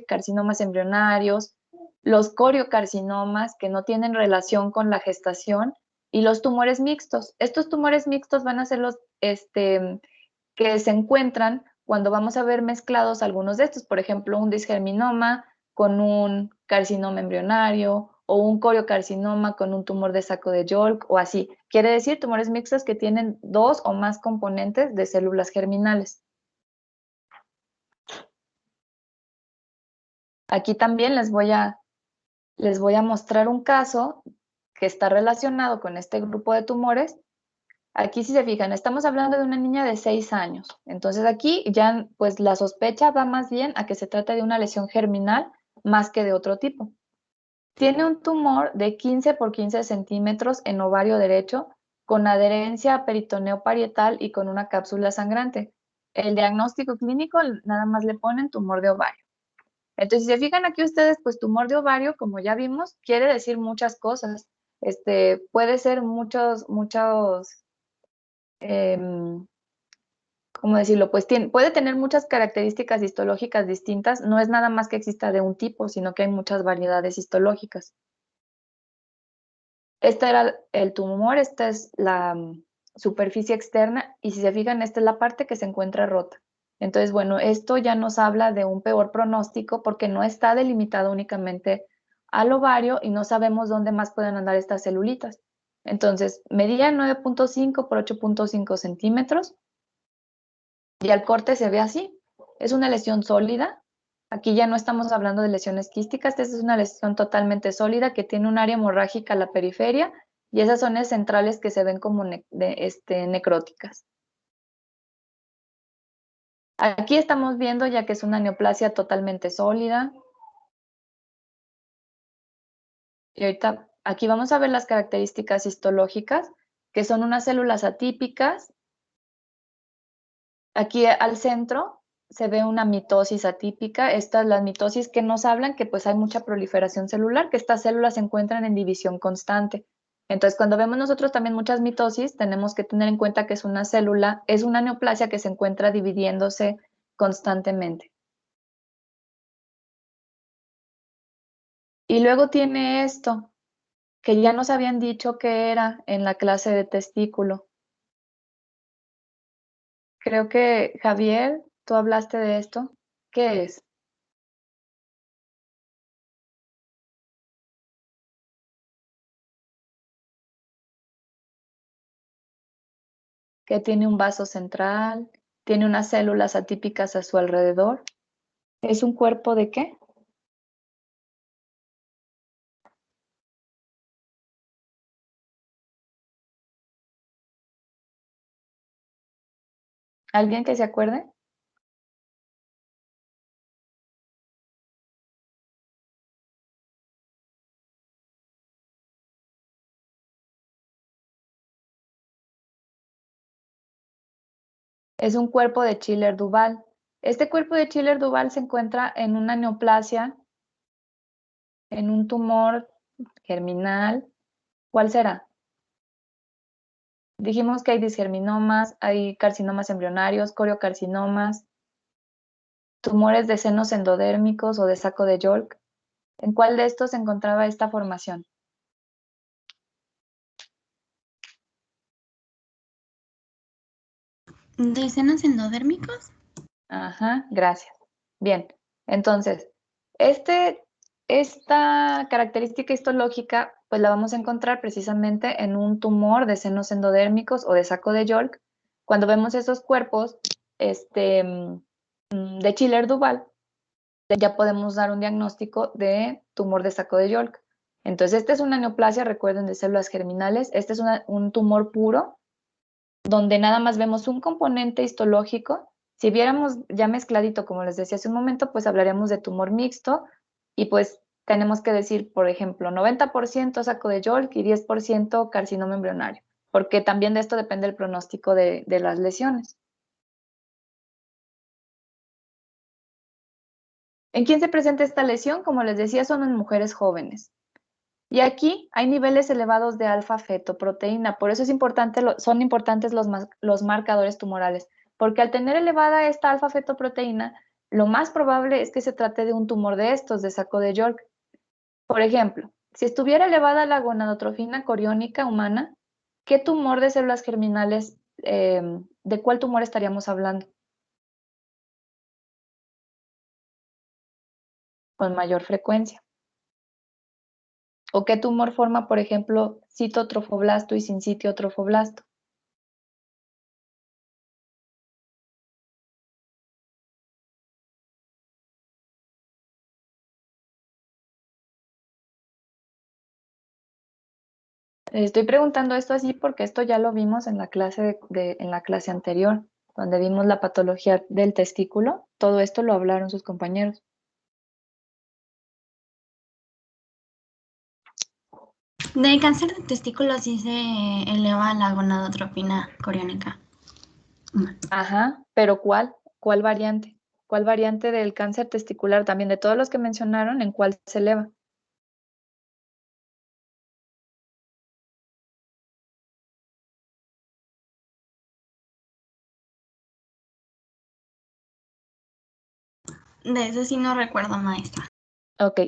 carcinomas embrionarios, los coriocarcinomas que no tienen relación con la gestación y los tumores mixtos. Estos tumores mixtos van a ser los que se encuentran cuando vamos a ver mezclados algunos de estos, por ejemplo, un disgerminoma con un carcinoma embrionario o un coriocarcinoma con un tumor de saco de Yolk o así. Quiere decir tumores mixtos que tienen dos o más componentes de células germinales. Aquí también les voy a mostrar un caso que está relacionado con este grupo de tumores. Aquí, si se fijan, estamos hablando de una niña de 6 años. Entonces aquí ya pues la sospecha va más bien a que se trata de una lesión germinal más que de otro tipo. Tiene un tumor de 15 por 15 centímetros en ovario derecho, con adherencia a peritoneo parietal y con una cápsula sangrante. El diagnóstico clínico nada más le ponen tumor de ovario. Entonces, si se fijan aquí ustedes, pues tumor de ovario, como ya vimos, quiere decir muchas cosas. Puede ser ¿cómo decirlo? Pues puede tener muchas características histológicas distintas. No es nada más que exista de un tipo, sino que hay muchas variedades histológicas. Este era el tumor, esta es la superficie externa, y si se fijan, esta es la parte que se encuentra rota. Entonces, bueno, esto ya nos habla de un peor pronóstico porque no está delimitado únicamente al ovario y no sabemos dónde más pueden andar estas celulitas. Entonces, medía 9.5 por 8.5 centímetros y al corte se ve así. Es una lesión sólida. Aquí ya no estamos hablando de lesiones quísticas, esta es una lesión totalmente sólida que tiene un área hemorrágica a la periferia y esas zonas centrales que se ven como necróticas. Aquí estamos viendo ya que es una neoplasia totalmente sólida. Y ahorita aquí vamos a ver las características histológicas, que son unas células atípicas. Aquí al centro se ve una mitosis atípica. Estas las mitosis que nos hablan que pues hay mucha proliferación celular, que estas células se encuentran en división constante. Entonces, cuando vemos nosotros también muchas mitosis, tenemos que tener en cuenta que es una célula, es una neoplasia que se encuentra dividiéndose constantemente. Y luego tiene esto, que ya nos habían dicho que era en la clase de testículo. Creo que, Javier, tú hablaste de esto. ¿Qué es? Que tiene un vaso central, tiene unas células atípicas a su alrededor. ¿Es un cuerpo de qué? ¿Alguien que se acuerde? Es un cuerpo de Schiller-Duval. Este cuerpo de Schiller-Duval se encuentra en una neoplasia, en un tumor germinal. ¿Cuál será? Dijimos que hay disgerminomas, hay carcinomas embrionarios, coriocarcinomas, tumores de senos endodérmicos o de saco de Yolk. ¿En cuál de estos se encontraba esta formación? ¿De senos endodérmicos? Ajá, gracias. Bien, entonces, esta característica histológica, pues la vamos a encontrar precisamente en un tumor de senos endodérmicos o de saco de Yolk. Cuando vemos esos cuerpos de Schiller-Duval, ya podemos dar un diagnóstico de tumor de saco de Yolk. Entonces, esta es una neoplasia, recuerden, de células germinales. Este es un tumor puro, donde nada más vemos un componente histológico. Si viéramos ya mezcladito, como les decía hace un momento, pues hablaríamos de tumor mixto y pues tenemos que decir, por ejemplo, 90% saco de Yolk y 10% carcinoma embrionario, porque también de esto depende el pronóstico de las lesiones. ¿En quién se presenta esta lesión? Como les decía, son en mujeres jóvenes. Y aquí hay niveles elevados de alfa-fetoproteína, por eso son importantes los marcadores tumorales, porque al tener elevada esta alfa-fetoproteína, lo más probable es que se trate de un tumor de estos, de saco de Yolk. Por ejemplo, si estuviera elevada la gonadotrofina coriónica humana, ¿qué tumor de células germinales, de cuál tumor estaríamos hablando? Con mayor frecuencia. ¿O qué tumor forma, por ejemplo, citotrofoblasto y sincitiotrofoblasto? Estoy preguntando esto así porque esto ya lo vimos en la clase en la clase anterior, donde vimos la patología del testículo. Todo esto lo hablaron sus compañeros. De cáncer de testículo sí se eleva la gonadotropina coriónica. Ajá, pero ¿cuál? ¿Cuál variante? ¿Cuál variante del cáncer testicular, también de todos los que mencionaron, en cuál se eleva? De eso sí no recuerdo, maestra. Ok,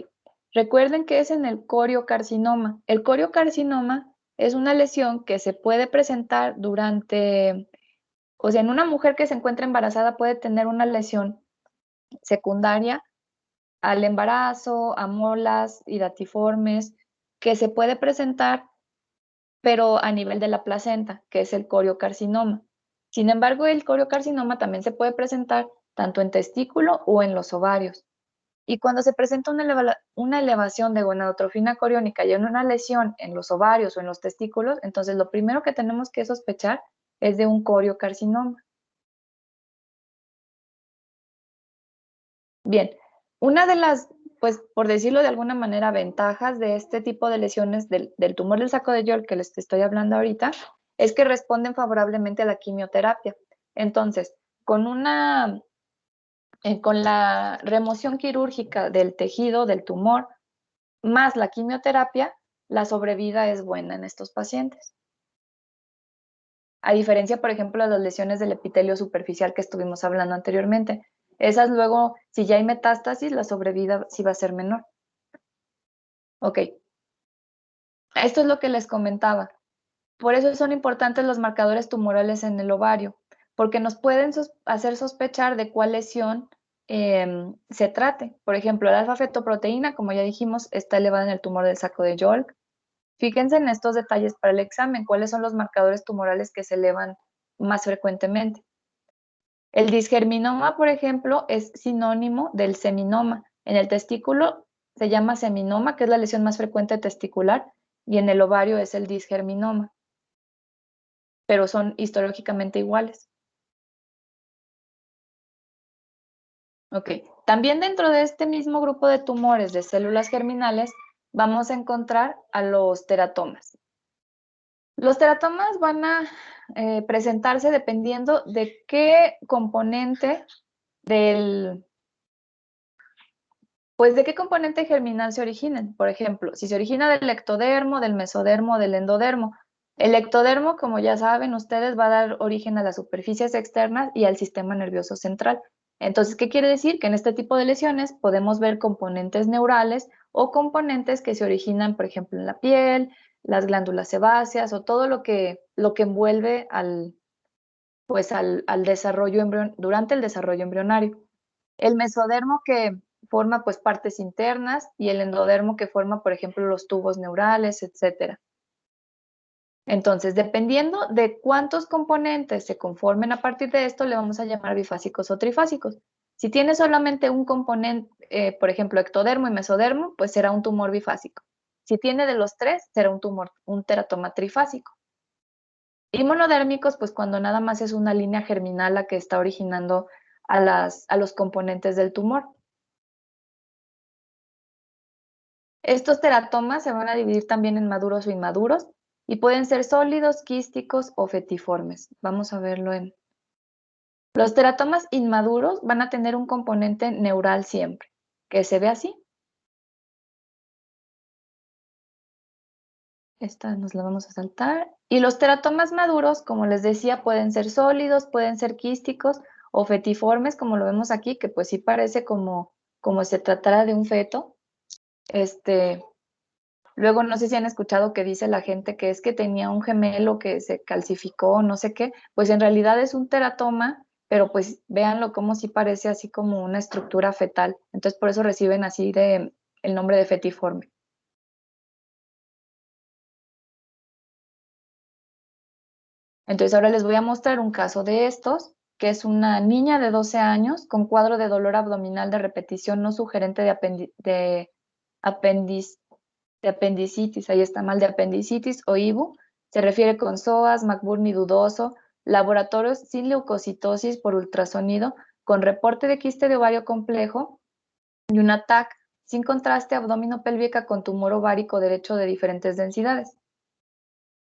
recuerden que es en el coriocarcinoma. El coriocarcinoma es una lesión que se puede presentar durante, o sea, en una mujer que se encuentra embarazada puede tener una lesión secundaria al embarazo, a molas hidatiformes, que se puede presentar, pero a nivel de la placenta, que es el coriocarcinoma. Sin embargo, el coriocarcinoma también se puede presentar tanto en testículo o en los ovarios. Y cuando se presenta una elevación de gonadotrofina coriónica y una lesión en los ovarios o en los testículos, entonces lo primero que tenemos que sospechar es de un coriocarcinoma. Bien, una de las, pues por decirlo de alguna manera, ventajas de este tipo de lesiones del tumor del saco de York que les estoy hablando ahorita, es que responden favorablemente a la quimioterapia. Entonces, con la remoción quirúrgica del tejido del tumor, más la quimioterapia, la sobrevida es buena en estos pacientes. A diferencia, por ejemplo, de las lesiones del epitelio superficial que estuvimos hablando anteriormente. Esas luego, si ya hay metástasis, la sobrevida sí va a ser menor. Ok. Esto es lo que les comentaba. Por eso son importantes los marcadores tumorales en el ovario, porque nos pueden hacer sospechar de cuál lesión se trate. Por ejemplo, la alfa-fetoproteína, como ya dijimos, está elevada en el tumor del saco de York. Fíjense en estos detalles para el examen, cuáles son los marcadores tumorales que se elevan más frecuentemente. El disgerminoma, por ejemplo, es sinónimo del seminoma. En el testículo se llama seminoma, que es la lesión más frecuente testicular, y en el ovario es el disgerminoma, pero son histológicamente iguales. Ok, también dentro de este mismo grupo de tumores de células germinales vamos a encontrar a los teratomas. Los teratomas van a presentarse dependiendo de qué componente de qué componente germinal se originen. Por ejemplo, si se origina del ectodermo, del mesodermo, del endodermo. El ectodermo, como ya saben ustedes, va a dar origen a las superficies externas y al sistema nervioso central. Entonces, ¿qué quiere decir? Que en este tipo de lesiones podemos ver componentes neurales o componentes que se originan, por ejemplo, en la piel, las glándulas sebáceas o todo lo que envuelve al desarrollo durante el desarrollo embrionario. El mesodermo que forma pues partes internas y el endodermo que forma, por ejemplo, los tubos neurales, etc. Entonces, dependiendo de cuántos componentes se conformen a partir de esto, le vamos a llamar bifásicos o trifásicos. Si tiene solamente un componente, por ejemplo, ectodermo y mesodermo, pues será un tumor bifásico. Si tiene de los tres, será un teratoma trifásico. Y monodérmicos, pues cuando nada más es una línea germinal la que está originando a los componentes del tumor. Estos teratomas se van a dividir también en maduros o inmaduros y pueden ser sólidos, quísticos o fetiformes. Vamos a verlo en... Los teratomas inmaduros van a tener un componente neural siempre, que se ve así. Esta nos la vamos a saltar. Y los teratomas maduros, como les decía, pueden ser sólidos, pueden ser quísticos o fetiformes, como lo vemos aquí, que pues sí parece como se tratara de un feto. Luego no sé si han escuchado que dice la gente que es que tenía un gemelo que se calcificó, no sé qué, pues en realidad es un teratoma, pero pues véanlo como si parece así como una estructura fetal. Entonces por eso reciben así el nombre de fetiforme. Entonces ahora les voy a mostrar un caso de estos, que es una niña de 12 años con cuadro de dolor abdominal de repetición no sugerente de apendicitis, ahí está mal, de apendicitis o IBU, se refiere con psoas, McBurney dudoso, laboratorios sin leucocitosis por ultrasonido, con reporte de quiste de ovario complejo y un TAC sin contraste abdominopélvica con tumor ovárico derecho de diferentes densidades.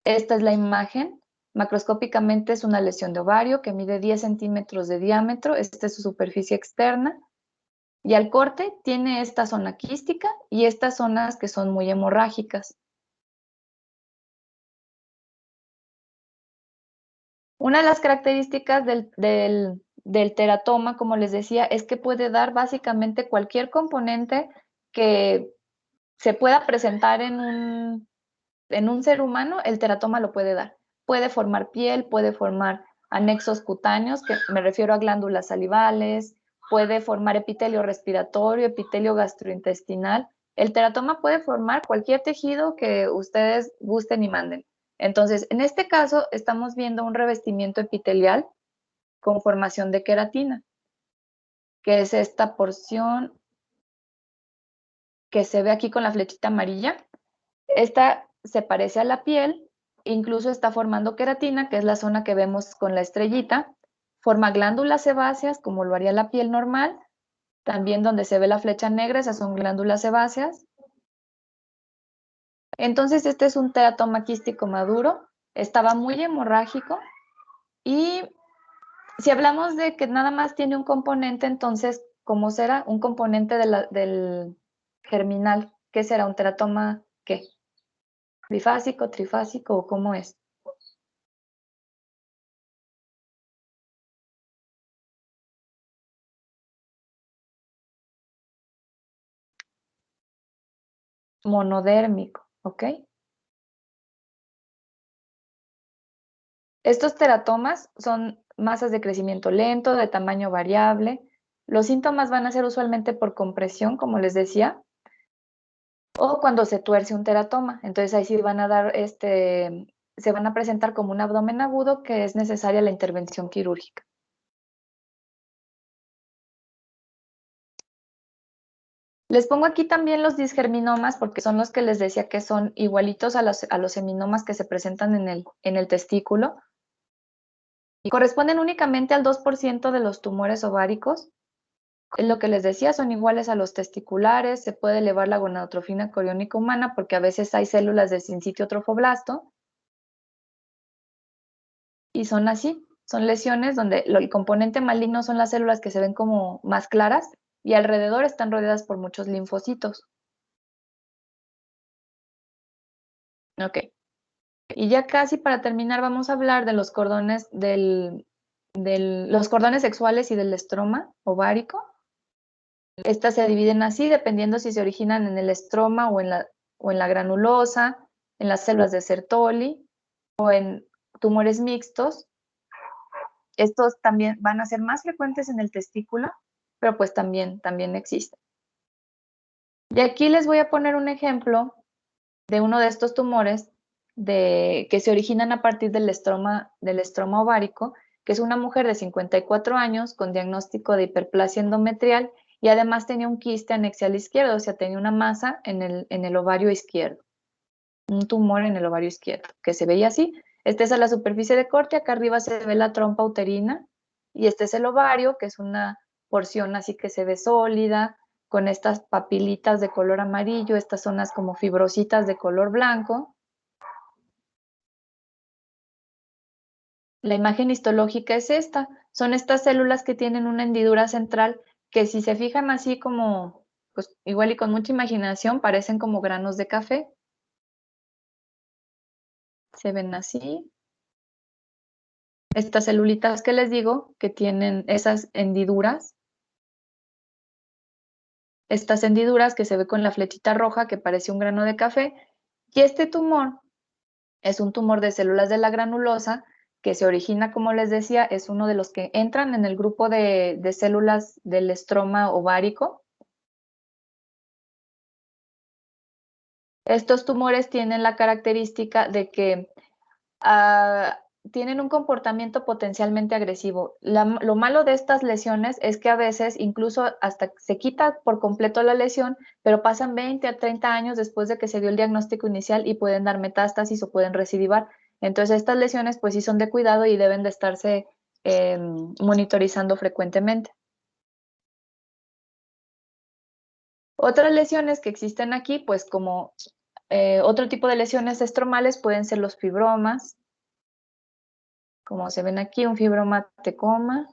Esta es la imagen Macroscópicamente es una lesión de ovario que mide 10 centímetros de diámetro. Esta es su superficie externa. Y al corte tiene esta zona quística y estas zonas que son muy hemorrágicas. Una de las características del teratoma, como les decía, es que puede dar básicamente cualquier componente que se pueda presentar en un ser humano, el teratoma lo puede dar. Puede formar piel, puede formar anexos cutáneos, que me refiero a glándulas salivales, puede formar epitelio respiratorio, epitelio gastrointestinal. El teratoma puede formar cualquier tejido que ustedes gusten y manden. Entonces, en este caso, estamos viendo un revestimiento epitelial con formación de queratina, que es esta porción que se ve aquí con la flechita amarilla. Esta se parece a la piel, incluso está formando queratina, que es la zona que vemos con la estrellita. Forma glándulas sebáceas, como lo haría la piel normal. También donde se ve la flecha negra, esas son glándulas sebáceas. Entonces, este es un teratoma quístico maduro. Estaba muy hemorrágico. Y si hablamos de que nada más tiene un componente, entonces, ¿cómo será? Un componente del germinal. ¿Qué será? ¿Un teratoma qué? ¿Bifásico, trifásico o cómo es? Monodérmico, ¿ok? Estos teratomas son masas de crecimiento lento, de tamaño variable. Los síntomas van a ser usualmente por compresión, como les decía, o cuando se tuerce un teratoma. Entonces ahí sí van a dar, se van a presentar como un abdomen agudo que es necesaria la intervención quirúrgica. Les pongo aquí también los disgerminomas porque son los que les decía que son igualitos a los seminomas que se presentan en el testículo. Y corresponden únicamente al 2% de los tumores ováricos. Es lo que les decía, son iguales a los testiculares, se puede elevar la gonadotrofina coriónica humana porque a veces hay células de sincitio trofoblasto. Y son así, son lesiones donde el componente maligno son las células que se ven como más claras y alrededor están rodeadas por muchos linfocitos. Ok. Y ya casi para terminar vamos a hablar de los cordones los cordones sexuales y del estroma ovárico. Estas se dividen así dependiendo si se originan en el estroma o en la granulosa, en las células de Sertoli o en tumores mixtos. Estos también van a ser más frecuentes en el testículo, pero pues también existen. Y aquí les voy a poner un ejemplo de uno de estos tumores que se originan a partir del estroma ovárico, que es una mujer de 54 años con diagnóstico de hiperplasia endometrial y además tenía un quiste anexial izquierdo, o sea, tenía una masa en el ovario izquierdo, un tumor en el ovario izquierdo, que se veía así. Esta es a la superficie de corte, acá arriba se ve la trompa uterina y este es el ovario, que es una porción así que se ve sólida, con estas papilitas de color amarillo, estas zonas como fibrositas de color blanco. La imagen histológica es esta. Son estas células que tienen una hendidura central que si se fijan así como, pues igual y con mucha imaginación, parecen como granos de café. Se ven así. Estas celulitas que les digo, que tienen esas hendiduras. Estas hendiduras que se ve con la flechita roja que parece un grano de café. Y este tumor es un tumor de células de la granulosa que se origina, como les decía, es uno de los que entran en el grupo de células del estroma ovárico. Estos tumores tienen la característica de que tienen un comportamiento potencialmente agresivo. Lo malo de estas lesiones es que a veces incluso hasta se quita por completo la lesión, pero pasan 20 a 30 años después de que se dio el diagnóstico inicial y pueden dar metástasis o pueden recidivar. Entonces estas lesiones pues sí son de cuidado y deben de estarse monitorizando frecuentemente. Otras lesiones que existen aquí, pues como otro tipo de lesiones estromales pueden ser los fibromas, como se ven aquí, un fibromatecoma.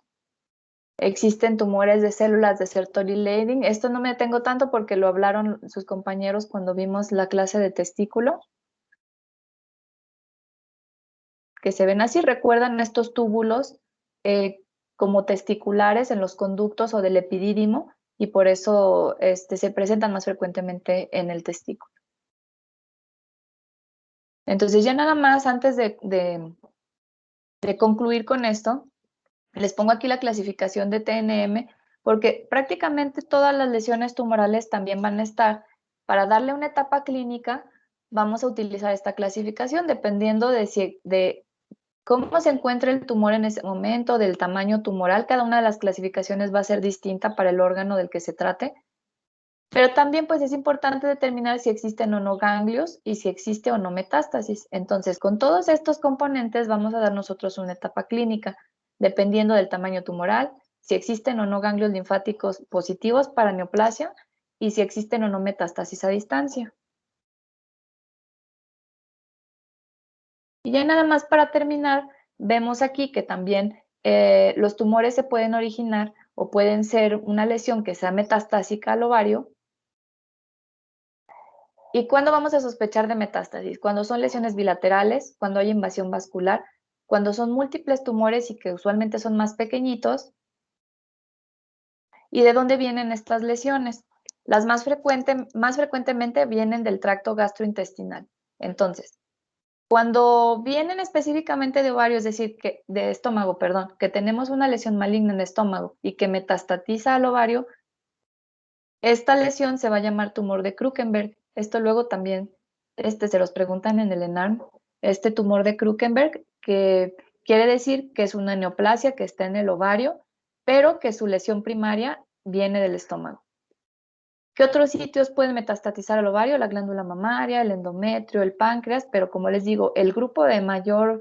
Existen tumores de células de Sertoli Leydig. Esto no me detengo tanto porque lo hablaron sus compañeros cuando vimos la clase de testículo. Que se ven así, recuerdan estos túbulos como testiculares en los conductos o del epidídimo y por eso se presentan más frecuentemente en el testículo. Entonces ya nada más antes de concluir con esto, les pongo aquí la clasificación de TNM porque prácticamente todas las lesiones tumorales también van a estar. Para darle una etapa clínica vamos a utilizar esta clasificación dependiendo de cómo se encuentra el tumor en ese momento, del tamaño tumoral. Cada una de las clasificaciones va a ser distinta para el órgano del que se trate. Pero también pues es importante determinar si existen o no ganglios y si existe o no metástasis. Entonces, con todos estos componentes vamos a dar nosotros una etapa clínica, dependiendo del tamaño tumoral, si existen o no ganglios linfáticos positivos para neoplasia y si existen o no metástasis a distancia. Y ya nada más para terminar, vemos aquí que también los tumores se pueden originar o pueden ser una lesión que sea metastásica al ovario. ¿Y cuándo vamos a sospechar de metástasis? Cuando son lesiones bilaterales, cuando hay invasión vascular, cuando son múltiples tumores y que usualmente son más pequeñitos. ¿Y de dónde vienen estas lesiones? Las más frecuentemente vienen del tracto gastrointestinal. Entonces, cuando vienen específicamente de ovario, es decir, de estómago, perdón, que tenemos una lesión maligna en el estómago y que metastatiza al ovario, esta lesión se va a llamar tumor de Krukenberg. Esto luego también se los preguntan en el ENARM. Este tumor de Krukenberg, que quiere decir que es una neoplasia que está en el ovario, pero que su lesión primaria viene del estómago. ¿Qué otros sitios pueden metastatizar al ovario? La glándula mamaria, el endometrio, el páncreas, pero como les digo, el grupo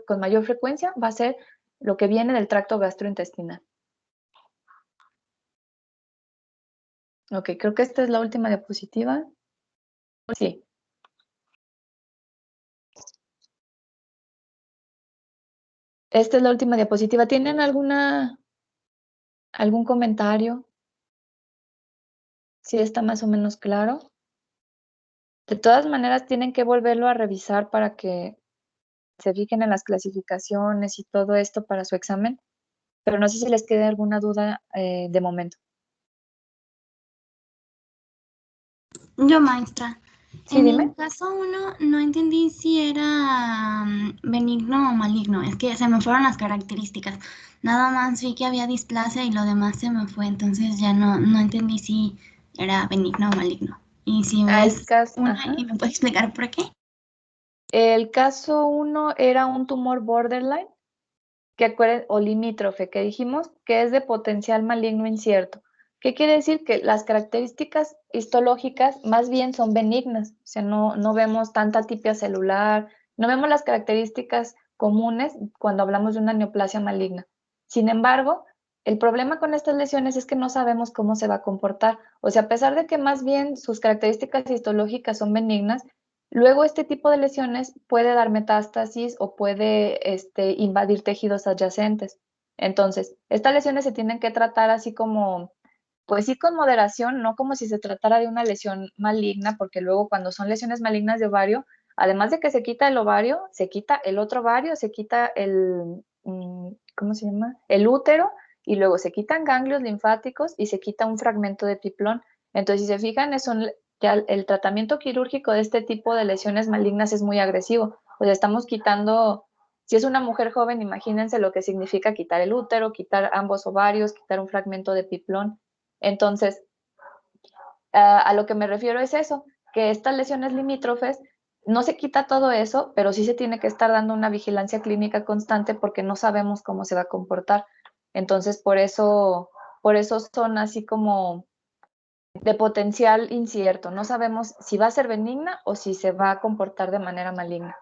con mayor frecuencia va a ser lo que viene del tracto gastrointestinal. Ok, creo que esta es la última diapositiva. Sí. Esta es la última diapositiva. ¿Tienen algún comentario? ¿Sí está más o menos claro? De todas maneras, tienen que volverlo a revisar para que se fijen en las clasificaciones y todo esto para su examen, pero no sé si les quede alguna duda de momento. Yo, maestra, Sí, en dime. el caso 1 no entendí si era benigno o maligno, es que se me fueron las características. Nada más vi que había displasia y lo demás se me fue, entonces ya no entendí si era benigno o maligno. Y si ves una y me puedes explicar por qué. El caso 1 era un tumor borderline, o limítrofe, que dijimos que es de potencial maligno incierto. ¿Qué quiere decir? Que las características histológicas más bien son benignas, o sea, no vemos tanta atipia celular, no vemos las características comunes cuando hablamos de una neoplasia maligna. Sin embargo, el problema con estas lesiones es que no sabemos cómo se va a comportar. O sea, a pesar de que más bien sus características histológicas son benignas, luego este tipo de lesiones puede dar metástasis o puede invadir tejidos adyacentes. Entonces, estas lesiones se tienen que tratar así como, pues sí con moderación, no como si se tratara de una lesión maligna, porque luego cuando son lesiones malignas de ovario, además de que se quita el ovario, se quita el otro ovario, se quita ¿cómo se llama? El útero, y luego se quitan ganglios linfáticos y se quita un fragmento de piplón. Entonces, si se fijan, ya el tratamiento quirúrgico de este tipo de lesiones malignas es muy agresivo. O sea, estamos quitando, si es una mujer joven, imagínense lo que significa quitar el útero, quitar ambos ovarios, quitar un fragmento de piplón. Entonces, a lo que me refiero es eso, que estas lesiones limítrofes no se quita todo eso, pero sí se tiene que estar dando una vigilancia clínica constante porque no sabemos cómo se va a comportar. Entonces, por eso son así como de potencial incierto. No sabemos si va a ser benigna o si se va a comportar de manera maligna.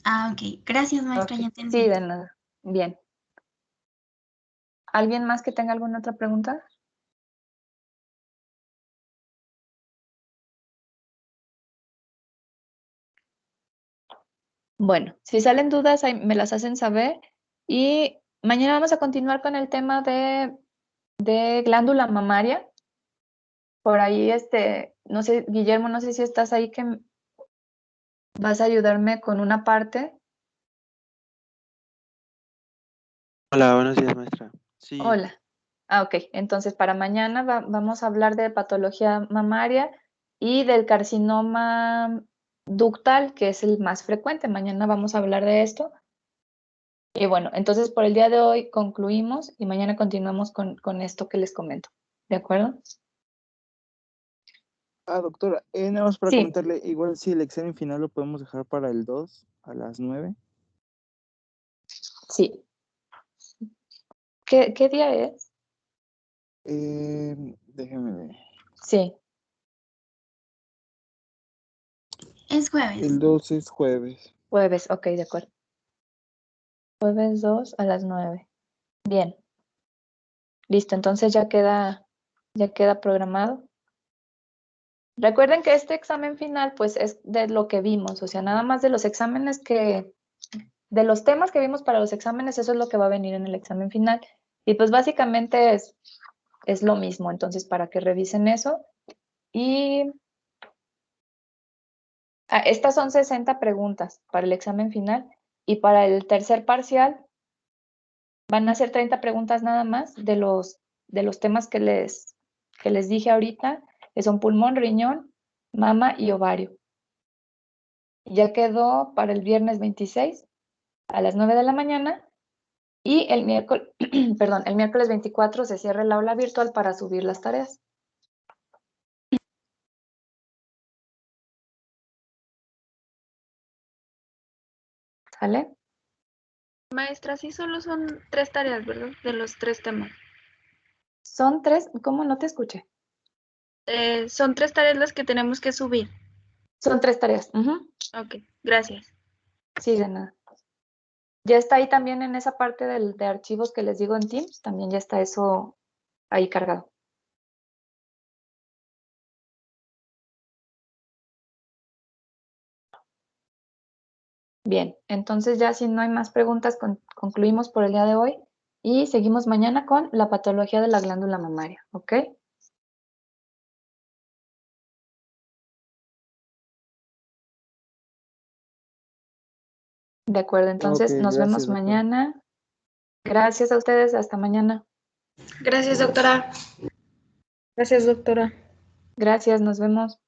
Ah, ok. Gracias, maestra, ya entendí. Sí, de nada. Bien. ¿Alguien más que tenga alguna otra pregunta? Bueno, si salen dudas, ahí me las hacen saber. Y mañana vamos a continuar con el tema de glándula mamaria. Por ahí, no sé, Guillermo, no sé si estás ahí que vas a ayudarme con una parte. Hola, buenos días, maestra. Sí, Hola. Ah, ok. Entonces, para mañana vamos a hablar de patología mamaria y del carcinoma ductal, que es el más frecuente. Mañana vamos a hablar de esto. Y bueno, entonces por el día de hoy concluimos y mañana continuamos con esto que les comento. ¿De acuerdo? Doctora, nada más para Sí, comentarle, igual si el examen final lo podemos dejar para el 2 a las 9. sí. ¿Qué día es? Déjeme ver. Sí. Es jueves. El 2 es jueves. Jueves, ok, de acuerdo. Jueves 2 a las 9. Bien. Listo, entonces ya queda programado. Recuerden que este examen final, pues, es de lo que vimos, o sea, nada más de los exámenes de los temas que vimos para los exámenes, eso es lo que va a venir en el examen final. Y pues básicamente es lo mismo, entonces para que revisen eso. Y estas son 60 preguntas para el examen final y para el tercer parcial van a ser 30 preguntas nada más de los temas que les dije ahorita, que son pulmón, riñón, mama y ovario. Ya quedó para el viernes 26 a las 9 de la mañana y el miércoles, perdón, el miércoles 24 se cierra el aula virtual para subir las tareas. ¿Sale? Maestra, sí solo son 3 tareas, ¿verdad? De los 3 temas. Son 3, ¿cómo no te escuché? Son 3 tareas las que tenemos que subir. Son 3 tareas. Ok, gracias. Sí, de nada. Ya está ahí también en esa parte de archivos que les digo en Teams, también ya está eso ahí cargado. Bien, entonces ya si no hay más preguntas, concluimos por el día de hoy y seguimos mañana con la patología de la glándula mamaria, ¿ok? De acuerdo, entonces nos vemos Gracias, doctora. mañana. Gracias a ustedes, hasta mañana. Gracias, doctora. Gracias, doctora. Gracias, nos vemos.